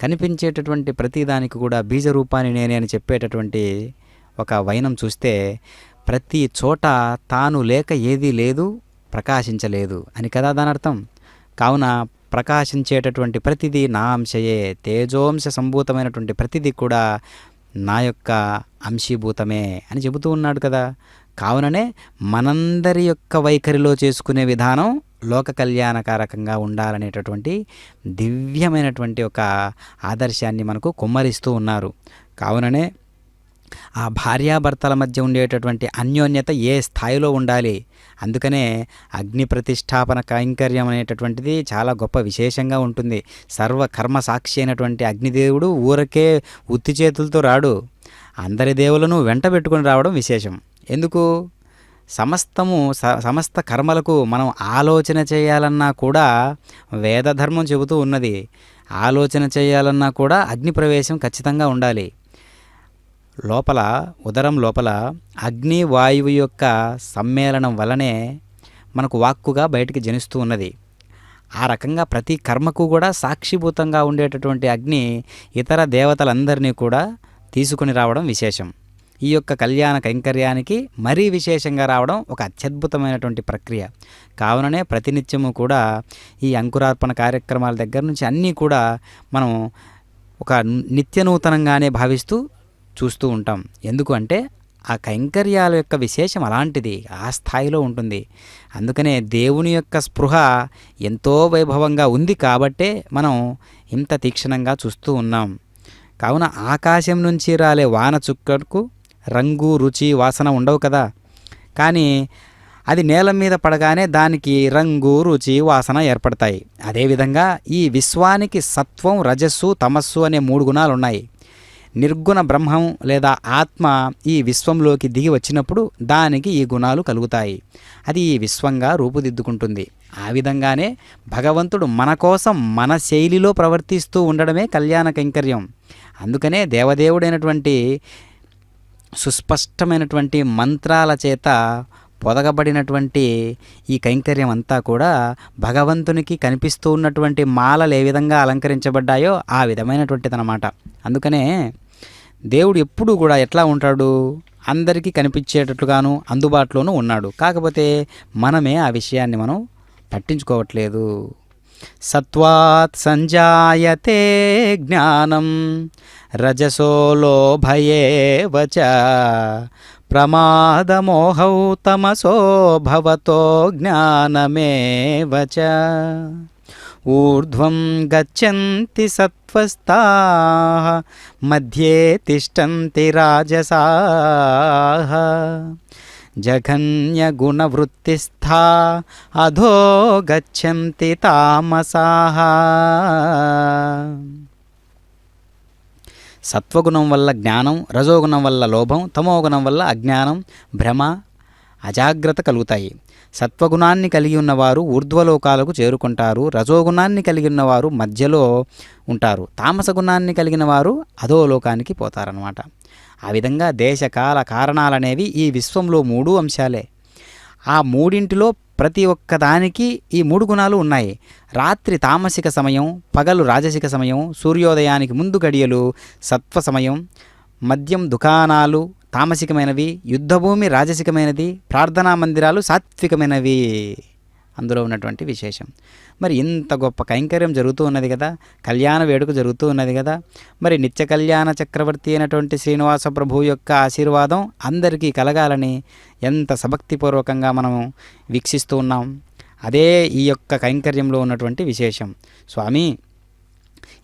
కనిపించేటటువంటి ప్రతిదానికి కూడా బీజ రూపాన్ని నేనే అని చెప్పేటటువంటి ఒక వైనం చూస్తే ప్రతి చోట తాను లేక ఏదీ లేదు, ప్రకాశించలేదు అని కదా దాని అర్థం. కావున ప్రకాశించేటటువంటి ప్రతిదీ నా అంశయే, తేజోంశ సంభూతమైనటువంటి ప్రతిదీ కూడా నా యొక్క అంశీభూతమే అని చెబుతూ ఉన్నాడు కదా. కావుననే మనందరి యొక్క వైఖరిలో చేసుకునే విధానం లోక కళ్యాణకారకంగా ఉండాలనేటటువంటి దివ్యమైనటువంటి ఒక ఆదర్శాన్ని మనకు కుమ్మరిస్తూ ఉన్నారు. కావుననే ఆ భార్యాభర్తల మధ్య ఉండేటటువంటి అన్యోన్యత ఏ స్థాయిలో ఉండాలి. అందుకనే అగ్ని ప్రతిష్టాపన కైంకర్యం అనేటటువంటిది చాలా గొప్ప విశేషంగా ఉంటుంది. సర్వకర్మ సాక్షి అయినటువంటి అగ్నిదేవుడు ఊరకే ఉత్తి చేతులతో రాడు, అందరి దేవులను వెంట పెట్టుకుని రావడం విశేషం. ఎందుకు? సమస్త కర్మలకు మనం ఆలోచన చేయాలన్నా కూడా వేదధర్మం చెబుతూ ఉన్నది. ఆలోచన చేయాలన్నా కూడా అగ్ని ప్రవేశం ఖచ్చితంగా ఉండాలి. లోపల ఉదరం లోపల అగ్ని వాయువు యొక్క సమ్మేళనం వలనే మనకు వాక్కుగా బయటికి జనిస్తూ ఉన్నది. ఆ రకంగా ప్రతి కర్మకు కూడా సాక్షిభూతంగా ఉండేటటువంటి అగ్ని ఇతర దేవతలందరినీ కూడా తీసుకుని రావడం విశేషం. ఈ యొక్క కళ్యాణ కైంకర్యానికి మరీ విశేషంగా రావడం ఒక అత్యద్భుతమైనటువంటి ప్రక్రియ. కావుననే ప్రతినిత్యము కూడా ఈ అంకురార్పణ కార్యక్రమాల దగ్గర నుంచి అన్నీ కూడా మనం ఒక నిత్యనూతనంగానే భావిస్తూ చూస్తూ ఉంటాం. ఎందుకు అంటే ఆ కైంకర్యాల యొక్క విశేషం అలాంటిది, ఆ స్థాయిలో ఉంటుంది. అందుకనే దేవుని యొక్క స్పృహ ఎంతో వైభవంగా ఉంది కాబట్టే మనం ఇంత తీక్షణంగా చూస్తూ ఉన్నాం. కావున ఆకాశం నుంచి రాలే వాన చుక్కకు రంగు, రుచి, వాసన ఉండవు కదా. కానీ అది నేల మీద పడగానే దానికి రంగు, రుచి, వాసన ఏర్పడతాయి. అదేవిధంగా ఈ విశ్వానికి సత్వం, రజస్సు, తమస్సు అనే 3 గుణాలు ఉన్నాయి. నిర్గుణ బ్రహ్మం లేదా ఆత్మ ఈ విశ్వంలోకి దిగి వచ్చినప్పుడు దానికి ఈ గుణాలు కలుగుతాయి. అది ఈ విశ్వంగా రూపుదిద్దుకుంటుంది. ఆ విధంగానే భగవంతుడు మన కోసం మన శైలిలో ప్రవర్తిస్తూ ఉండడమే కళ్యాణ కైంకర్యం. అందుకనే దేవదేవుడైనటువంటి సుస్పష్టమైనటువంటి మంత్రాల చేత పొదగబడినటువంటి ఈ కైంకర్యం అంతా కూడా భగవంతునికి కనిపిస్తూ ఉన్నటువంటి మాలలు ఏ విధంగా అలంకరించబడ్డాయో ఆ విధమైనటువంటిదన్నమాట. అందుకనే దేవుడు ఎప్పుడూ కూడా ఎట్లా ఉంటాడు? అందరికీ కనిపించేటట్లుగాను అందుబాటులోనూ ఉన్నాడు. కాకపోతే మనమే ఆ విషయాన్ని మనం పట్టించుకోవట్లేదు. సత్వాత్ సంజాయతే జ్ఞానం రజసో లోభయేవ చ ప్రమాదమోహౌ తమసో భవతో జ్ఞానమేవ చ ఊర్ధ్వం గచ్చంతి సత్వస్తాః మధ్యే తిష్టంతి రాజసాః జఘన్యగుణవృత్తిస్థా అధో గచ్చంతి తామసాః. సత్వగుణం వల్ల జ్ఞానం, రజోగుణం వల్ల లోభం, తమోగుణం వల్ల అజ్ఞానం, భ్రమ, అజాగ్రత్త కలుగుతాయి. సత్వగుణాన్ని కలిగి ఉన్నవారు ఊర్ధ్వలోకాలకు చేరుకుంటారు. రజోగుణాన్ని కలిగి ఉన్నవారు మధ్యలో ఉంటారు. తామస గుణాన్ని కలిగిన వారు అధోలోకానికి పోతారన్నమాట. ఆ విధంగా దేశకాల కారణాలనేవి ఈ విశ్వంలో 3 అంశాలే. ఆ మూడింటిలో ప్రతి ఒక్క దానికి ఈ 3 గుణాలు ఉన్నాయి. రాత్రి తామసిక సమయం, పగలు రాజసిక సమయం, సూర్యోదయానికి ముందు గడియలు సత్వ సమయం, మద్యం దుకాణాలు తామసికమైనవి, యుద్ధభూమి రాజసికమైనది, ప్రార్థనా మందిరాలు సాత్వికమైనవి అందులో ఉన్నటువంటి విశేషం. మరి ఇంత గొప్ప కైంకర్యం జరుగుతూ ఉన్నది కదా, కళ్యాణ వేడుక జరుగుతూ ఉన్నది కదా. మరి నిత్య కళ్యాణ చక్రవర్తి అయినటువంటి శ్రీనివాస ప్రభు యొక్క ఆశీర్వాదం అందరికీ కలగాలని ఎంత సభక్తిపూర్వకంగా మనం వీక్షిస్తూ ఉన్నాం. అదే ఈ యొక్క కైంకర్యంలో ఉన్నటువంటి విశేషం. స్వామి,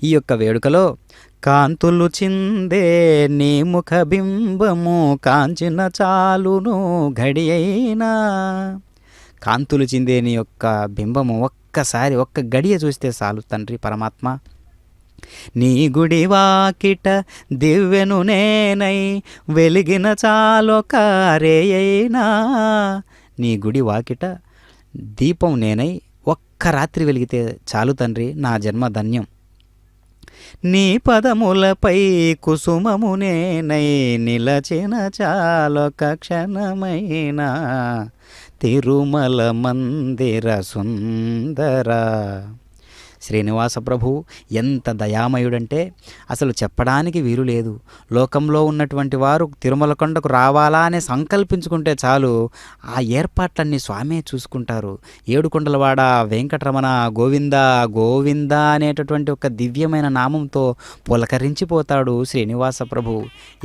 ఈ యొక్క వేడుకలో కాంతులు చిందే నీ ముఖ బింబము కాంచిన చాలును ఘడి అయినా. కాంతులు చిందే నీ యొక్క బింబము ఒక్కసారి ఒక్క గడియ చూస్తే చాలు తండ్రి పరమాత్మ. నీ గుడి వాకిట దివ్వెను నేనై వెలిగిన చాలొక రేయైనా. నీ గుడి వాకిట దీపం నేనై ఒక్క ఒక్క రాత్రి వెలిగితే చాలు తండ్రి, నా జన్మ ధన్యం. నీ పదములపై కుసుమమునేనై నిలచిన చాలొక క్షణమైన తిరుమల మందిర సుందర. శ్రీనివాస ప్రభు ఎంత దయామయుడంటే అసలు చెప్పడానికి వీలు లేదు. లోకంలో ఉన్నటువంటి వారు తిరుమల కొండకు రావాలా అని సంకల్పించుకుంటే చాలు, ఆ ఏర్పాట్లన్నీ స్వామే చూసుకుంటారు. ఏడుకొండలవాడ వెంకటరమణ గోవింద గోవింద అనేటటువంటి ఒక దివ్యమైన నామంతో పులకరించిపోతాడు శ్రీనివాస ప్రభు.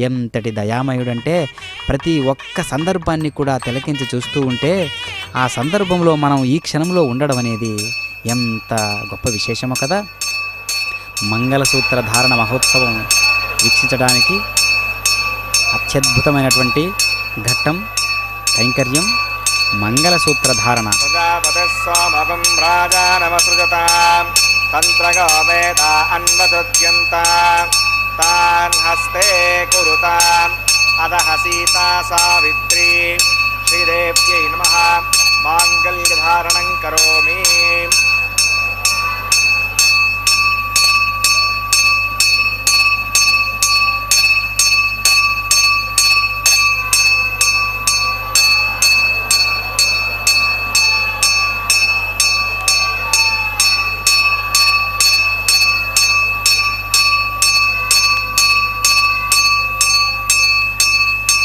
ఎంతటి దయామయుడంటే ప్రతి ఒక్క సందర్భాన్ని కూడా తిలకించి చూస్తూ ఉంటే ఆ సందర్భంలో మనం ఈ క్షణంలో ఉండడం అనేది ఎంత గొప్ప విశేషమో కదా. మంగళసూత్ర ధారణ మహోత్సవం వీక్షించడానికి అత్యద్భుతమైనటువంటి ఘట్టం కైంకర్యం మంగళసూత్ర ధారణ. ప్రజాపతిస్వామగం రాజానమసృజతాం తంత్రగా వేద అన్వసృజ్యంతాం తాన్ హస్తే కురుతాం అదః సీతా సావిత్రీ శ్రీదేవ్యై నమః మాంగళ్యధారణం కరోమి.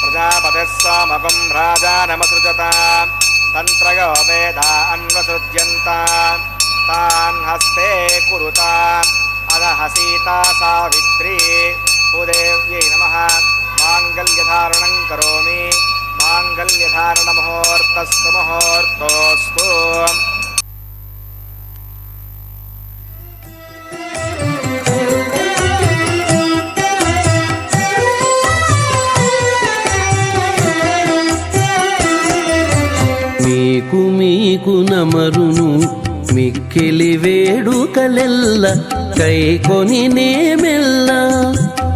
ప్రజాపతిస్వామగం రాజానమసృజతాం తంత్రయో వేద అన్వసృజ్యంతాం తాన్ హస్తే కురుతాం అదః సీతా సావిత్రీ భూదేవ్యై నమః మాంగళ్యధారణం కరోమి. మాంగళ్యధారణ ముహూర్తస్తు ముహూర్తోస్తు. మీకు మీకు నమరును మిక్కిలి వేడుకలెల్ల కైకొని నేమెల్ల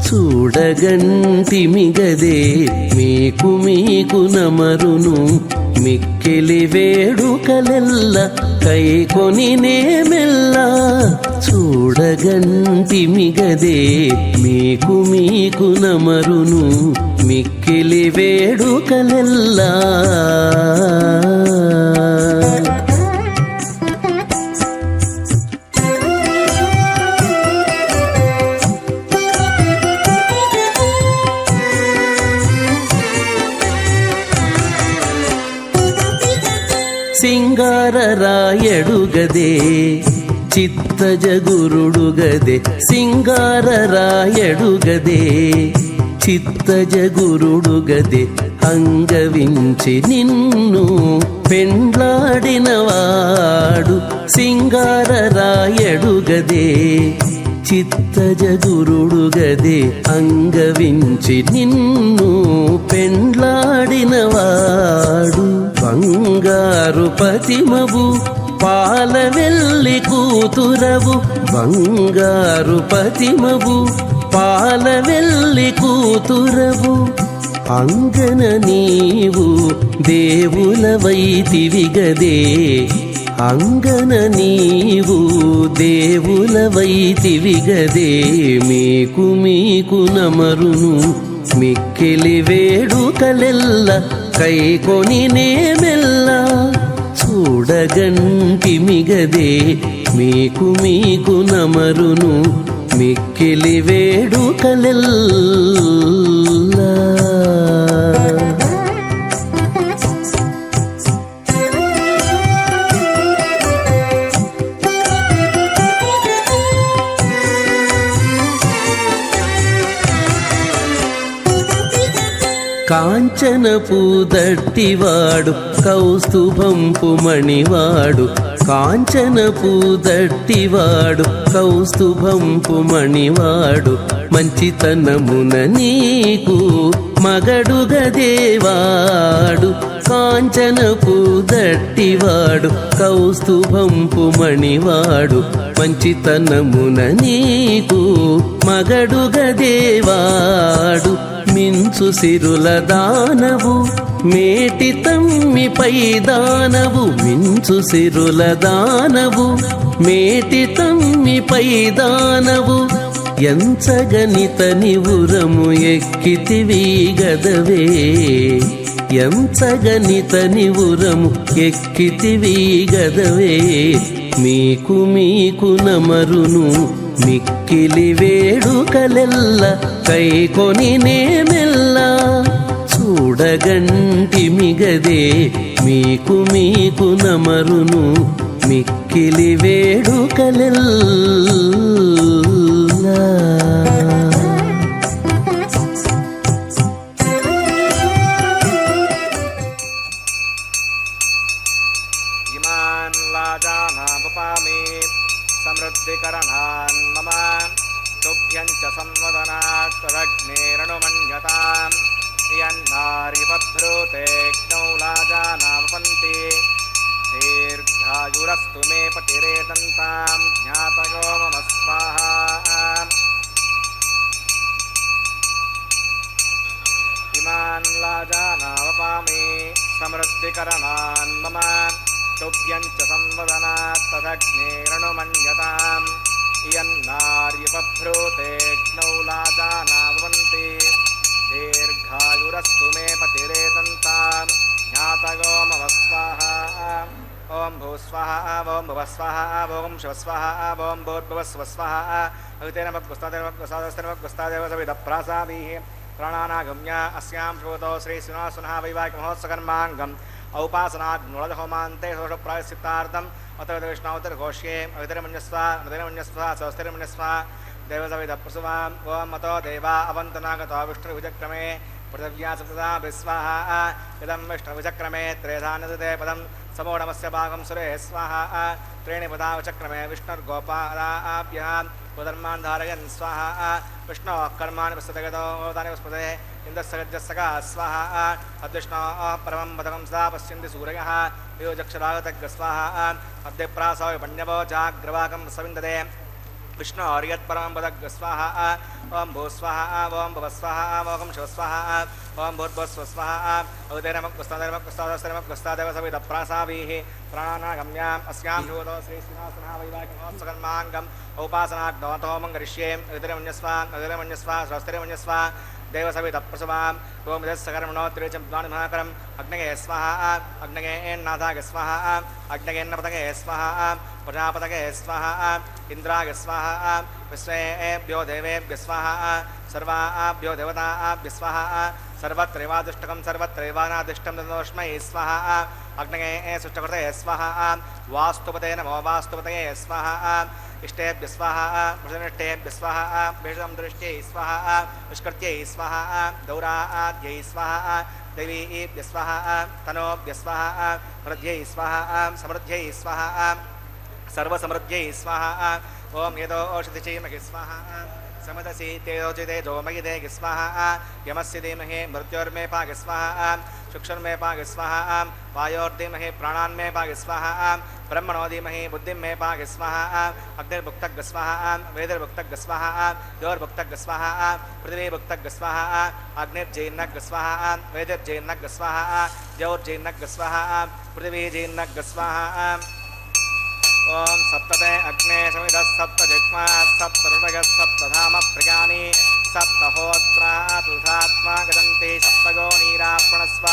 చూడగంటిమిగదే. మీకు మీకు నమరును మిక్కిలి వేడుకలెల్ల కైకొని నేమెల్ల చూడగంటిమిగదే. మీకు మీకు నమరును మిక్కిలి వేడుకలెల్లా. సింగారరాయడుగదే చిత్తజగురుడుగదే. సింగారరాయడుగదే చిత్తజగురుడుగదే. అంగవించి నిన్ను పెండ్లాడినవాడు సింగారరాయడుగదే. చిత్తజగురుడుగదే అంగవించి నిన్ను పెండ్లాడినవాడు. బంగారు పతిమవు పాలవెల్లి కూతురవు. బంగారు పతిమవు పాలవెల్లి కూతురవు. అంగన నీవు దేవులవైతివిగదే. అంగన నీవు దేవులవైతివిగదే. మీకు మీకు నమరును మిక్కిలి వేడుకలెల్ల కైకొని నేమెల్ల చూడగంటిమిగదే. మీకు మీకు నమరును మిక్కిలి వేడుకలెల్లా. కాంచనపు దట్టివాడు కౌస్తుభంపు మణివాడు. కాంచనపు దట్టివాడు కౌస్తుభంపు మణివాడు. మంచితనమున నీకు మగడుగదేవాడు. కాంచనపు దట్టివాడు కౌస్తుభంపు మణివాడు. మంచితనమున నీకు మగడుగదేవాడు. మించు సిరుల దానవు మేటి తమ్మి తమ్మిపై దానవు మించు సిరుల దానవు మేటి తమ్మిపై దానవు ఎంచగనిత నివురము ఎక్కితివి గదవే ఎంచగనిత నివురము ఎక్కితివి గదవే మీకు మీకు నమరును మిక్కిలి వేడుకలెల్ల కైకొని నేమెల్ల చూడగంటి మిగదే మీకు మీకు నమరును మిక్కిలి వేడుకలెల్ల ఇమాన్ లాజానాముపామి సమృద్ధికరణాన్ మమ తుభ్యం చ సంవదనాత్ తదగ్నేరణుమన్యతాం యన్నారిపభ్రూతేక్నౌ లాజానాముపంతి దీర్ఘాయురస్తు మే పతిరేదంతాం జ్ఞాతయో మమ స్వాహా ఇమాన్ లాజానాముపామి సమృద్ధికరణాన్ మమ తుభ్యం చ సంవదనాత్ తదగ్నేరణుమన్యతాం యన్నార్యపభ్రూతేక్నౌ లాజానాముపంతి దీర్ఘాయురస్తు మే పతిరేదంతాం జ్ఞాతయో మమ స్వాహా ఓం భూస్వాహ ఓం భువస్వాహ ఓం శివస్వాహ ఓం భూర్భువస్వస్వాహ అవితేనమగ్గుస్తాదేవ సవిద ప్రాసాదీః ప్రాణానాగమ్య అస్యాం శోతో శ్రీ శ్రీనివాసనః వైవాహిక మహోత్సకర్మాంగం ఔపాసనాగ్నులహోమాంతే షోడప్రాయశ్చిత్తార్థం అత విష్ణావతర్ఘోష్యే అవితరమన్యస్వ మృతిరమన్యస్వ స్వస్తిరమన్యస్వ దేవసవిద ప్రసువాం ఓం మతో దేవా అవంతనాగతో విష్ణువిజక్రమే పృథివ్యా సప్తదా విస్వాహ ఇదం విష్ణువిచక్రమే త్రేధానదే పదం సమోఢమస్య భాగం సురే స్వాహ త్రీణి పదా విచక్రమే విష్ణుర్గోపాదాభ్య ఉధర్మాన్ ధారయన్ స్వాహ విష్ణో కర్మాణి పుస్తగతో దాని పుష్పదే ఇంద్రసగజ్జస్సగా స్వాహ అద్విష్ణో పరమం పదకం సదా పశ్యంతి సూరయః యోజక్షరాగతగ్గ స్వాహ అద్యప్రాసో పణ్యవో జాగ్రవాకం సవిందదే విష్ణు ఆర్యత్పరమం పదగ్గ స్వాహ ఓం భూస్వాహ ఓం భువస్వాహ ఓం శివస్వాహ ఓం భూర్భువస్వస్వాహ ఔదైనమగ్గుస్తాదేవ సవిద ప్రాసావీః ప్రాణానాగమ్యాం అస్యాం శోతో శ్రీ శ్రీనివాసనః వైవాహిక మహోత్సకర్మాంగం ఔపాసనాగ్నోతోమం కరిష్యే అవితరమన్యస్వ స్వస్తిరమన్యస్వ దేవసవిద ప్రసవాం ఓం యస్సకర్మణో త్రిచం ద్వానిమహాకరం అగ్నగే స్వాహ అగ్నగేన్నాథాగ స్వాహ అగ్నగేన్నపతగే స్వాహ ప్రజాపతగే స్వాహ ఇంద్రాగ స్వాహ విశ్వేభ్యో దేవేభ్య స్వాహ సర్వాభ్యో దేవతాభ్య స్వాహ సర్వత్రైవాదుష్టకం సర్వత్రైవానాదిష్టం తదోష్మై స్వాహ అగ్నగే సుష్టకృతే స్వాహ వాస్తుపతే నమో వాస్తుపతయే స్వాహ ఇష్టేభ్య స్వాహ వృషనిష్టేభ్య స్వాహ భేషం దృష్ట్యై స్వాహ నిష్కృత్యై స్వాహ గౌరాద్యై స్వాహ దైవీభ్య స్వాహ తనోభ్య స్వాహ వృద్ధ్యై స్వాహ సమృద్ధ్యై స్వాహ సర్వసమృద్ధ్యై స్వాహ ఓం యదో ఓషధి చైమహి స్వాహ సమదసి తేజోచితే జోమగిదే స్వాహ యమస్య ధీమహి మృత్యోర్మే పాగ స్వాహ चक्षुर्मे पाग स्वाहा वायोर्धीमहि प्राणान्मे पाग स्वाहा ब्रह्मणो धीमहि बुद्धिं मे पाग स्वाहा अग्निर्भुक्तग स्वाहा वेदिर्भुक्तग स्वाहा योर्भुक्तग स्वाहा पृथिवीभुक्तग स्वाहा अग्निर्जैर्नग स्वाहा वेदिर्जैर्नग स्वाहा योर्जैर्नग स्वाहा पृथिवीजैर्नग स्वाहा ओम सप्तते अग्ने समिधः सप्तजिह्वा सप्तऋषयः सप्तधाम प्रगानि सप्तहोत्रा तुषात्मा गदन्ते सप्तगो नीराप्रणस्व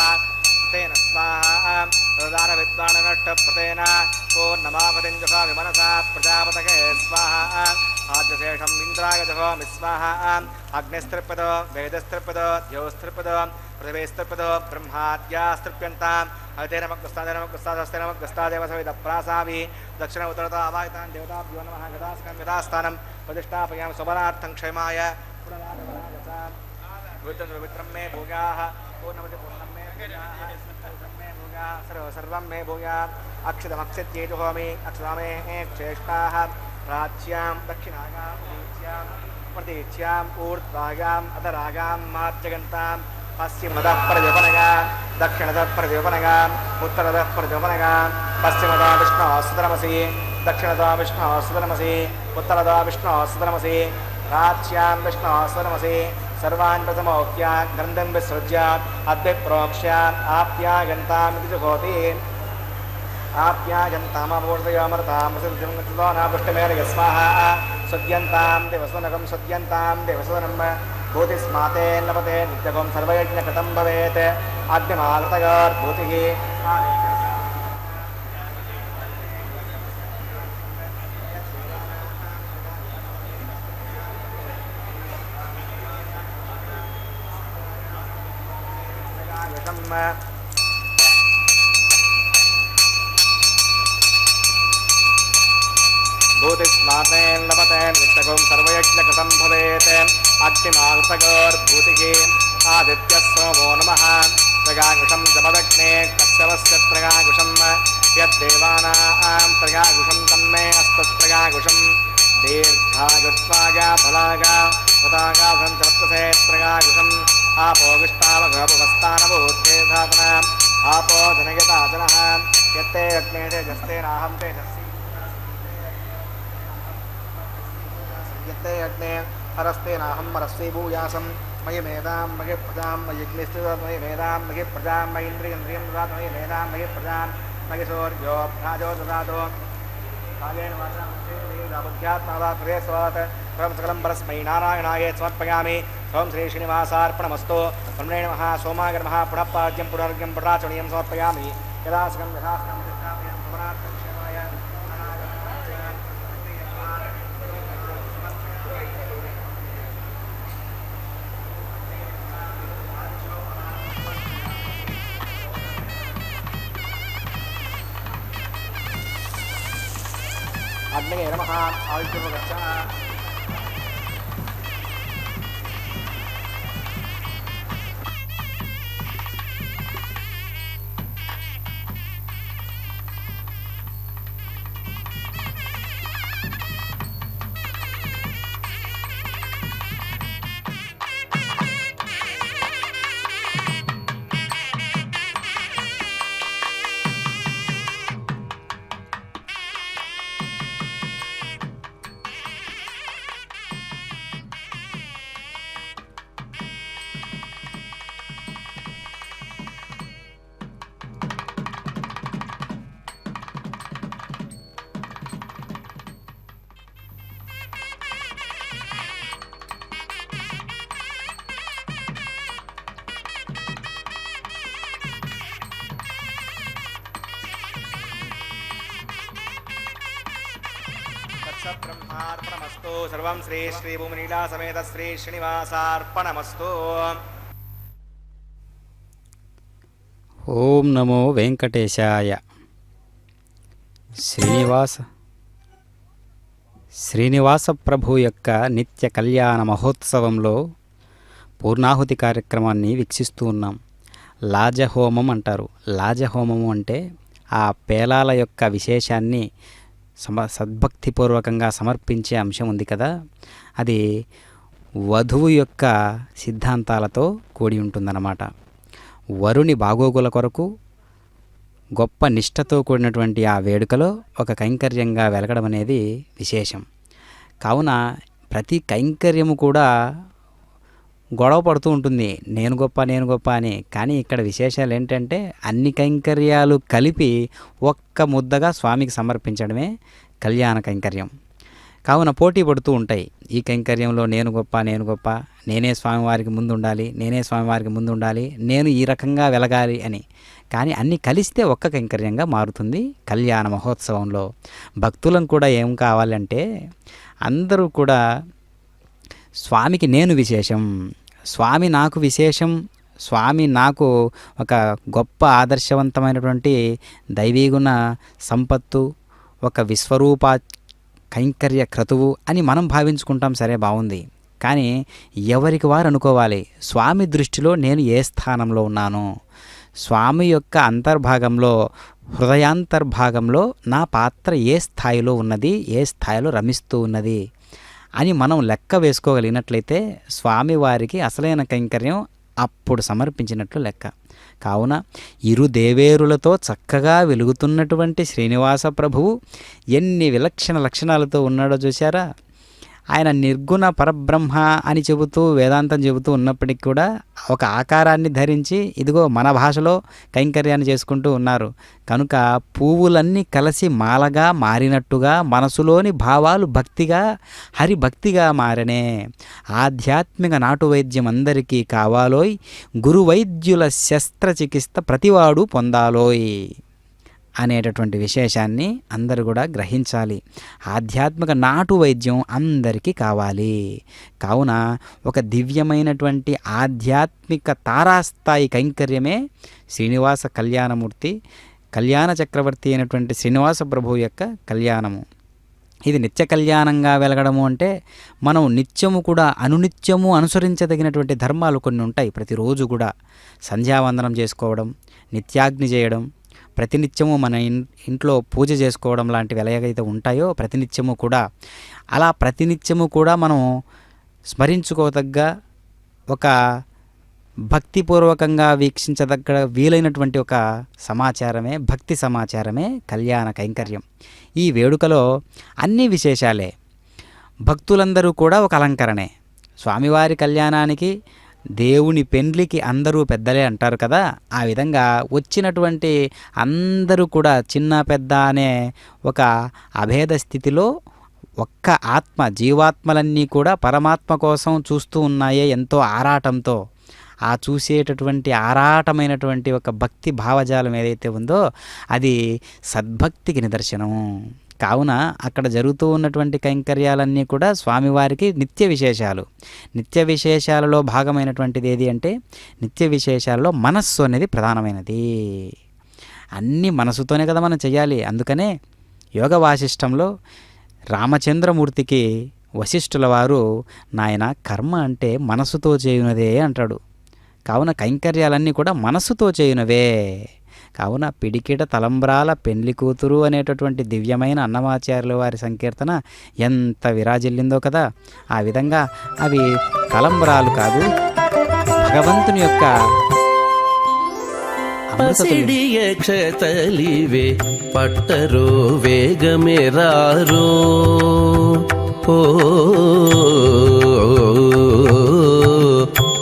तेन स्वाहा प्रदान विद्वाननष्टप्रतेन पूर्णमापतिञ्जसा विमनसा प्रजापतये स्वाहा आद्यशेषम् इन्द्राय जहोमि स्वाहा अग्निस्त्रिपदो वेदस्त्रिपदो द्योस्त्रिपदो पृथिवीस्त्रिपदो ब्रह्माद्यास्त्रिप्यन्ताम् अवतेनमग्रस्तादेव सविद प्रासावि दक्षिण उत्तरतो अवाहितान् देवताभ्यो नमः गदास्थानं प्रतिष्ठापयामि स्वबलार्थं क्षेमाय पवित्रं मे भोगाः पूर्णं मे भोगाः सर्वं मे भोगाः अक्षतमक्षत्येजुहोमि अक्षतामे श्रेष्ठाः प्राच्यां दक्षिणायां प्रतीच्याम् ऊर्ध्वायाम् अधरागां मार्जगन्तां पश्चिमतः प्रद्योपनगा दक्षिणतः प्रद्योपनगा उत्तरतः प्रद्योपनगा पश्चिमतः विष्णोः सुतरमसि दक्षिणतः विष्णोः सुतरमसि उत्तरतः विष्णोः सुतरमसि राज्यां विष्णोः सुतरमसि सर्वान् प्रथमोक्य ग्रन्थं विसृज्य अद्य प्रोक्ष्य आप्यागन्तामिति जुहोति आप्यागन्तामपूर्तयोमर्तां प्रसिद्धिं नापृष्टमेर स्वाहा सुद्यन्तां देवसुनकं सुद्यन्तां देवसुनं भूतिस्माते लभते नित्यकं सर्वयज्ञकृतं भवेत् आद्यमालतयोर्भूतिः भूतिस्मातेन लभते नित्यकं सर्वयज्ञकृतं भवेत् अग्निमार्तगोर्भूतिः आदित्यः सोमो नमः प्रगाकुशं जपदग्ने कश्यपस्य प्रगाकुशं यद्देवानां प्रगाकुशं तन्मे अस्तत्प्रगाकुशं दीर्घागत्वागा फलागा पतागाभं चर्तसे प्रगाकुशम् आपोगिष्टावघोपस्थानभूते धातना आपो धनयता जनः यत्ते अग्ने तेजस्तेनाहं तेजस्वी यत्ते अग्ने हरस्तेनाहं हरस्वी भूयासं मयि मेधां मयि प्रजां मयि अग्निस्थितो मयि मेधां मयि प्रजां मयि इन्द्रियन्द्रियं ददातु मयि मेधां मयि प्रजां मयि सूर्यो राजो ददातु कालेन वाचा बुद्ध्यात्मादात्रे स्वात् सर्वं सकलं परस्मै नारायणाय समर्पयामि ओं श्री श्रीनिवासार्पणमस्तु ब्रह्मणे नमः सोमाय नमः पुनः पाद्यं पुनर्घ्यं पुनराचरणीयं समर्पयामि यदासकं यथासकं कृष्णाभ्यं समरार्थं क्षमाय अग्नये नमः आयुर्गच्छ ब्रह्मार्पणमस्तु सर्वं श्री श्रीभूमिनीला समेत श्री श्रीनिवासार्पणमस्तु ఓం నమో వెంకటేశాయ. శ్రీనివాస ప్రభు యొక్క నిత్య కళ్యాణ మహోత్సవంలో పూర్ణాహుతి కార్యక్రమాన్ని వీక్షిస్తూ ఉన్నాం. లాజహోమం అంటారు. లాజహోమము అంటే ఆ పేలాల యొక్క విశేషాన్ని సద్భక్తిపూర్వకంగా సమర్పించే అంశం ఉంది కదా, అది వధువు యొక్క సిద్ధాంతాలతో కూడి ఉంటుందన్నమాట. వరుని బాగోగుల కొరకు గొప్ప నిష్ఠతో కూడినటువంటి ఆ వేడుకలో ఒక కైంకర్యంగా వెలగడం అనేది విశేషం. కావున ప్రతి కైంకర్యము కూడా గొడవ పడుతూ ఉంటుంది, నేను గొప్ప అని. కానీ ఇక్కడ విశేషాలు ఏంటంటే అన్ని కైంకర్యాలు కలిపి ఒక్క ముద్దగా స్వామికి సమర్పించడమే కళ్యాణ కైంకర్యం. కావున పోటీ పడుతూ ఉంటాయి. ఈ కైంకర్యంలో నేను గొప్ప, నేనే స్వామివారికి ముందు ఉండాలి, నేను ఈ రకంగా వెలగాలి అని. కానీ అన్నీ కలిస్తే ఒక్క కైంకర్యంగా మారుతుంది కళ్యాణ మహోత్సవంలో. భక్తులను కూడా ఏం కావాలంటే అందరూ కూడా స్వామికి నేను విశేషం, స్వామి నాకు విశేషం, స్వామి నాకు ఒక గొప్ప ఆదర్శవంతమైనటువంటి దైవీగుణ సంపత్తు, ఒక విశ్వరూప కైంకర్య క్రతువు అని మనం భావించుకుంటాం. సరే, బాగుంది. కానీ ఎవరికి వారు అనుకోవాలి, స్వామి దృష్టిలో నేను ఏ స్థానంలో ఉన్నాను, స్వామి యొక్క అంతర్భాగంలో, హృదయాంతర్భాగంలో నా పాత్ర ఏ స్థాయిలో ఉన్నది, ఏ స్థాయిలో రమిస్తూ ఉన్నది అని మనం లెక్క వేసుకోగలిగినట్లయితే స్వామివారికి అసలైన కైంకర్యం అప్పుడు సమర్పించినట్లు లెక్క. కావున ఇరు దేవేరులతో చక్కగా వెలుగుతున్నటువంటి శ్రీనివాస ప్రభువు ఎన్ని విలక్షణ లక్షణాలతో ఉన్నాడో చూశారా. ఆయన నిర్గుణ పరబ్రహ్మ అని చెబుతూ వేదాంతం చెబుతూ ఉన్నప్పటికీ కూడా ఒక ఆకారాన్ని ధరించి ఇదిగో మన భాషలో కైంకర్యాన్ని చేసుకుంటూ ఉన్నారు. కనుక పువ్వులన్నీ కలిసి మాలగా మారినట్టుగా మనసులోని భావాలు భక్తిగా హరిభక్తిగా మారనే. ఆధ్యాత్మిక నాటు వైద్యం అందరికీ కావాలోయ్, గురు వైద్యుల శస్త్రచికిత్స ప్రతివాడు పొందాలోయ్ అనేటటువంటి విశేషాన్ని అందరూ కూడా గ్రహించాలి. ఆధ్యాత్మిక నాటు వైద్యం అందరికీ కావాలి. కావున ఒక దివ్యమైనటువంటి ఆధ్యాత్మిక తారాస్థాయి కైంకర్యమే శ్రీనివాస కళ్యాణమూర్తి, కళ్యాణ చక్రవర్తి అయినటువంటి శ్రీనివాస ప్రభువు యొక్క కళ్యాణము. ఇది నిత్య కళ్యాణంగా వెలగడము అంటే మనం నిత్యము కూడా అనునిత్యము అనుసరించదగినటువంటి ధర్మాలు కొన్ని ఉంటాయి. ప్రతిరోజు కూడా సంధ్యావందనం చేసుకోవడం, నిత్యాగ్ని చేయడం, ప్రతినిత్యము మన ఇంట్లో పూజ చేసుకోవడం లాంటివి ఎలాగైతే ఉంటాయో ప్రతినిత్యము కూడా అలా ప్రతినిత్యము కూడా మనం స్మరించుకోదగ్గ ఒక భక్తిపూర్వకంగా వీక్షించదగ్గ వీలైనటువంటి ఒక సమాచారమే భక్తి సమాచారమే కళ్యాణ కైంకర్యం. ఈ వేడుకలో అన్ని విశేషాలే. భక్తులందరూ కూడా ఒక అలంకరణే. స్వామివారి కళ్యాణానికి దేవుని పెండ్లికి అందరూ పెద్దలే అంటారు కదా, ఆ విధంగా వచ్చినటువంటి అందరూ కూడా చిన్న పెద్ద అనే ఒక అభేద స్థితిలో ఒక్క ఆత్మ, జీవాత్మలన్నీ కూడా పరమాత్మ కోసం చూస్తూ ఉన్నాయే ఎంతో ఆరాటంతో. ఆ చూసేటటువంటి ఆరాటమైనటువంటి ఒక భక్తి భావజాలం ఏదైతే ఉందో అది సద్భక్తికి నిదర్శనం. కావున అక్కడ జరుగుతూ ఉన్నటువంటి కైంకర్యాలన్నీ కూడా స్వామివారికి నిత్య విశేషాలు. నిత్య విశేషాలలో భాగమైనటువంటిది ఏది అంటే నిత్య విశేషాలలో మనస్సు అనేది ప్రధానమైనది. అన్నీ మనసుతోనే కదా మనం చెయ్యాలి. అందుకనే యోగ వాసిష్టంలో రామచంద్రమూర్తికి వశిష్ఠుల వారు నాయన కర్మ అంటే మనసుతో చేయునదే అంటాడు. కావున కైంకర్యాలన్నీ కూడా మనసుతో చేయునవే. కావున పిడికిట తలంబ్రాల పెండ్లి కూతురు అనేటటువంటి దివ్యమైన అన్నమాచార్యుల వారి సంకీర్తన ఎంత విరాజిల్లిందో కదా. ఆ విధంగా అవి తలంబ్రాలు కాదు, భగవంతుని యొక్క పసిడియక్షతలివే పట్టరో వేగమెరారో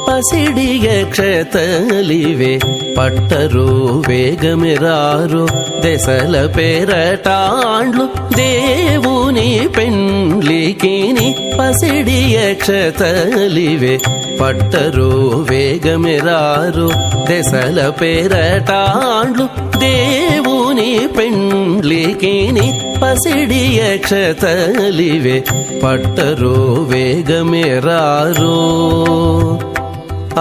పసిడియక్షతలివే పట్టరో వేగమెరారో దశల పేరటాండ్లు దేవుని పెండ్లికిని పసిడియక్షతలివే పట్టరో వేగమెరారో దశల పేరటాండ్లు దేవుని పెండ్లికిని పసిడియక్షతలివే పట్టరో వేగమెరారో ఆ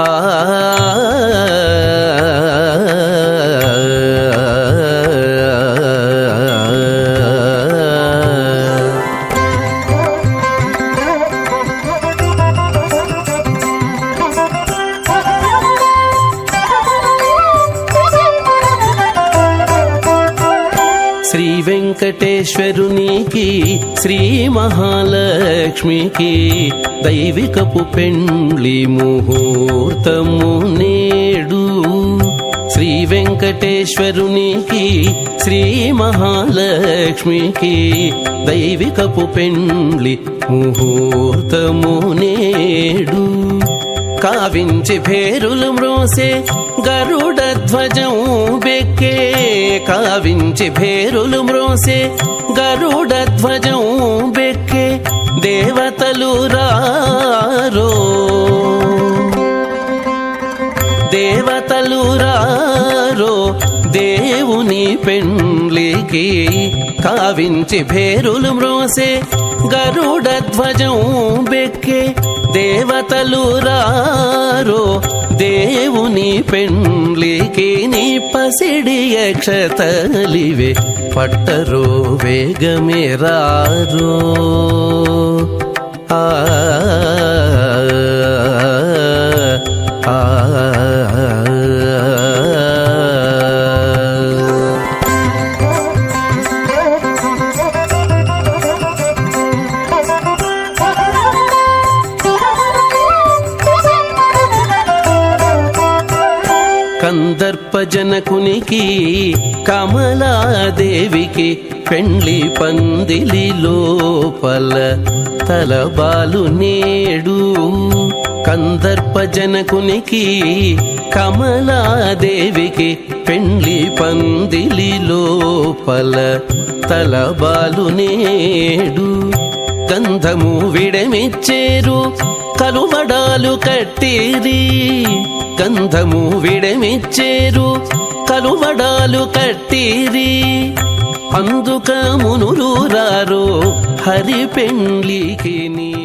శ్రీ వెంకటేశ్వరునికి శ్రీ మహాలక్ష్మికి దైవికపు పెండ్లి ముహూర్తము నేడు. శ్రీ వెంకటేశ్వరునికి శ్రీ మహాలక్ష్మికి దైవికపు పెండ్లి ముహూర్తము నేడు. కావించి భేరులు మ్రోసే గరుడ ధ్వజం బెక్కే కావించి భేరులు మ్రోసే గరుడ ధ్వజం బెక్కే దేవతలు రారో దేవతలు రారో దేవుని పెండ్లికి కావించి భేరులు మ్రోసే గరుడ ధ్వజం బెక్కే దేవతలు రారో దేవుని పెండ్లికి నీ పసిడియక్షతలివే పట్టరో వేగమెరారో ఆ ఆ కందర్ప జన జనకునికి కమలాదేవికి పెండ్లి పందిలి లోపల తలబాలు నేడు. కందర్ప జనకునికి కమలాదేవికి పెండ్లి పందిలి లోపల తలబాలు నేడు. గంధము విడమిచ్చేరు కలువడాలు కట్టిరి. గంధము విడమిచ్చేరు కలువడాలు కట్టిరి. అందుక మునులు రారో హరి పెండ్లికి నీ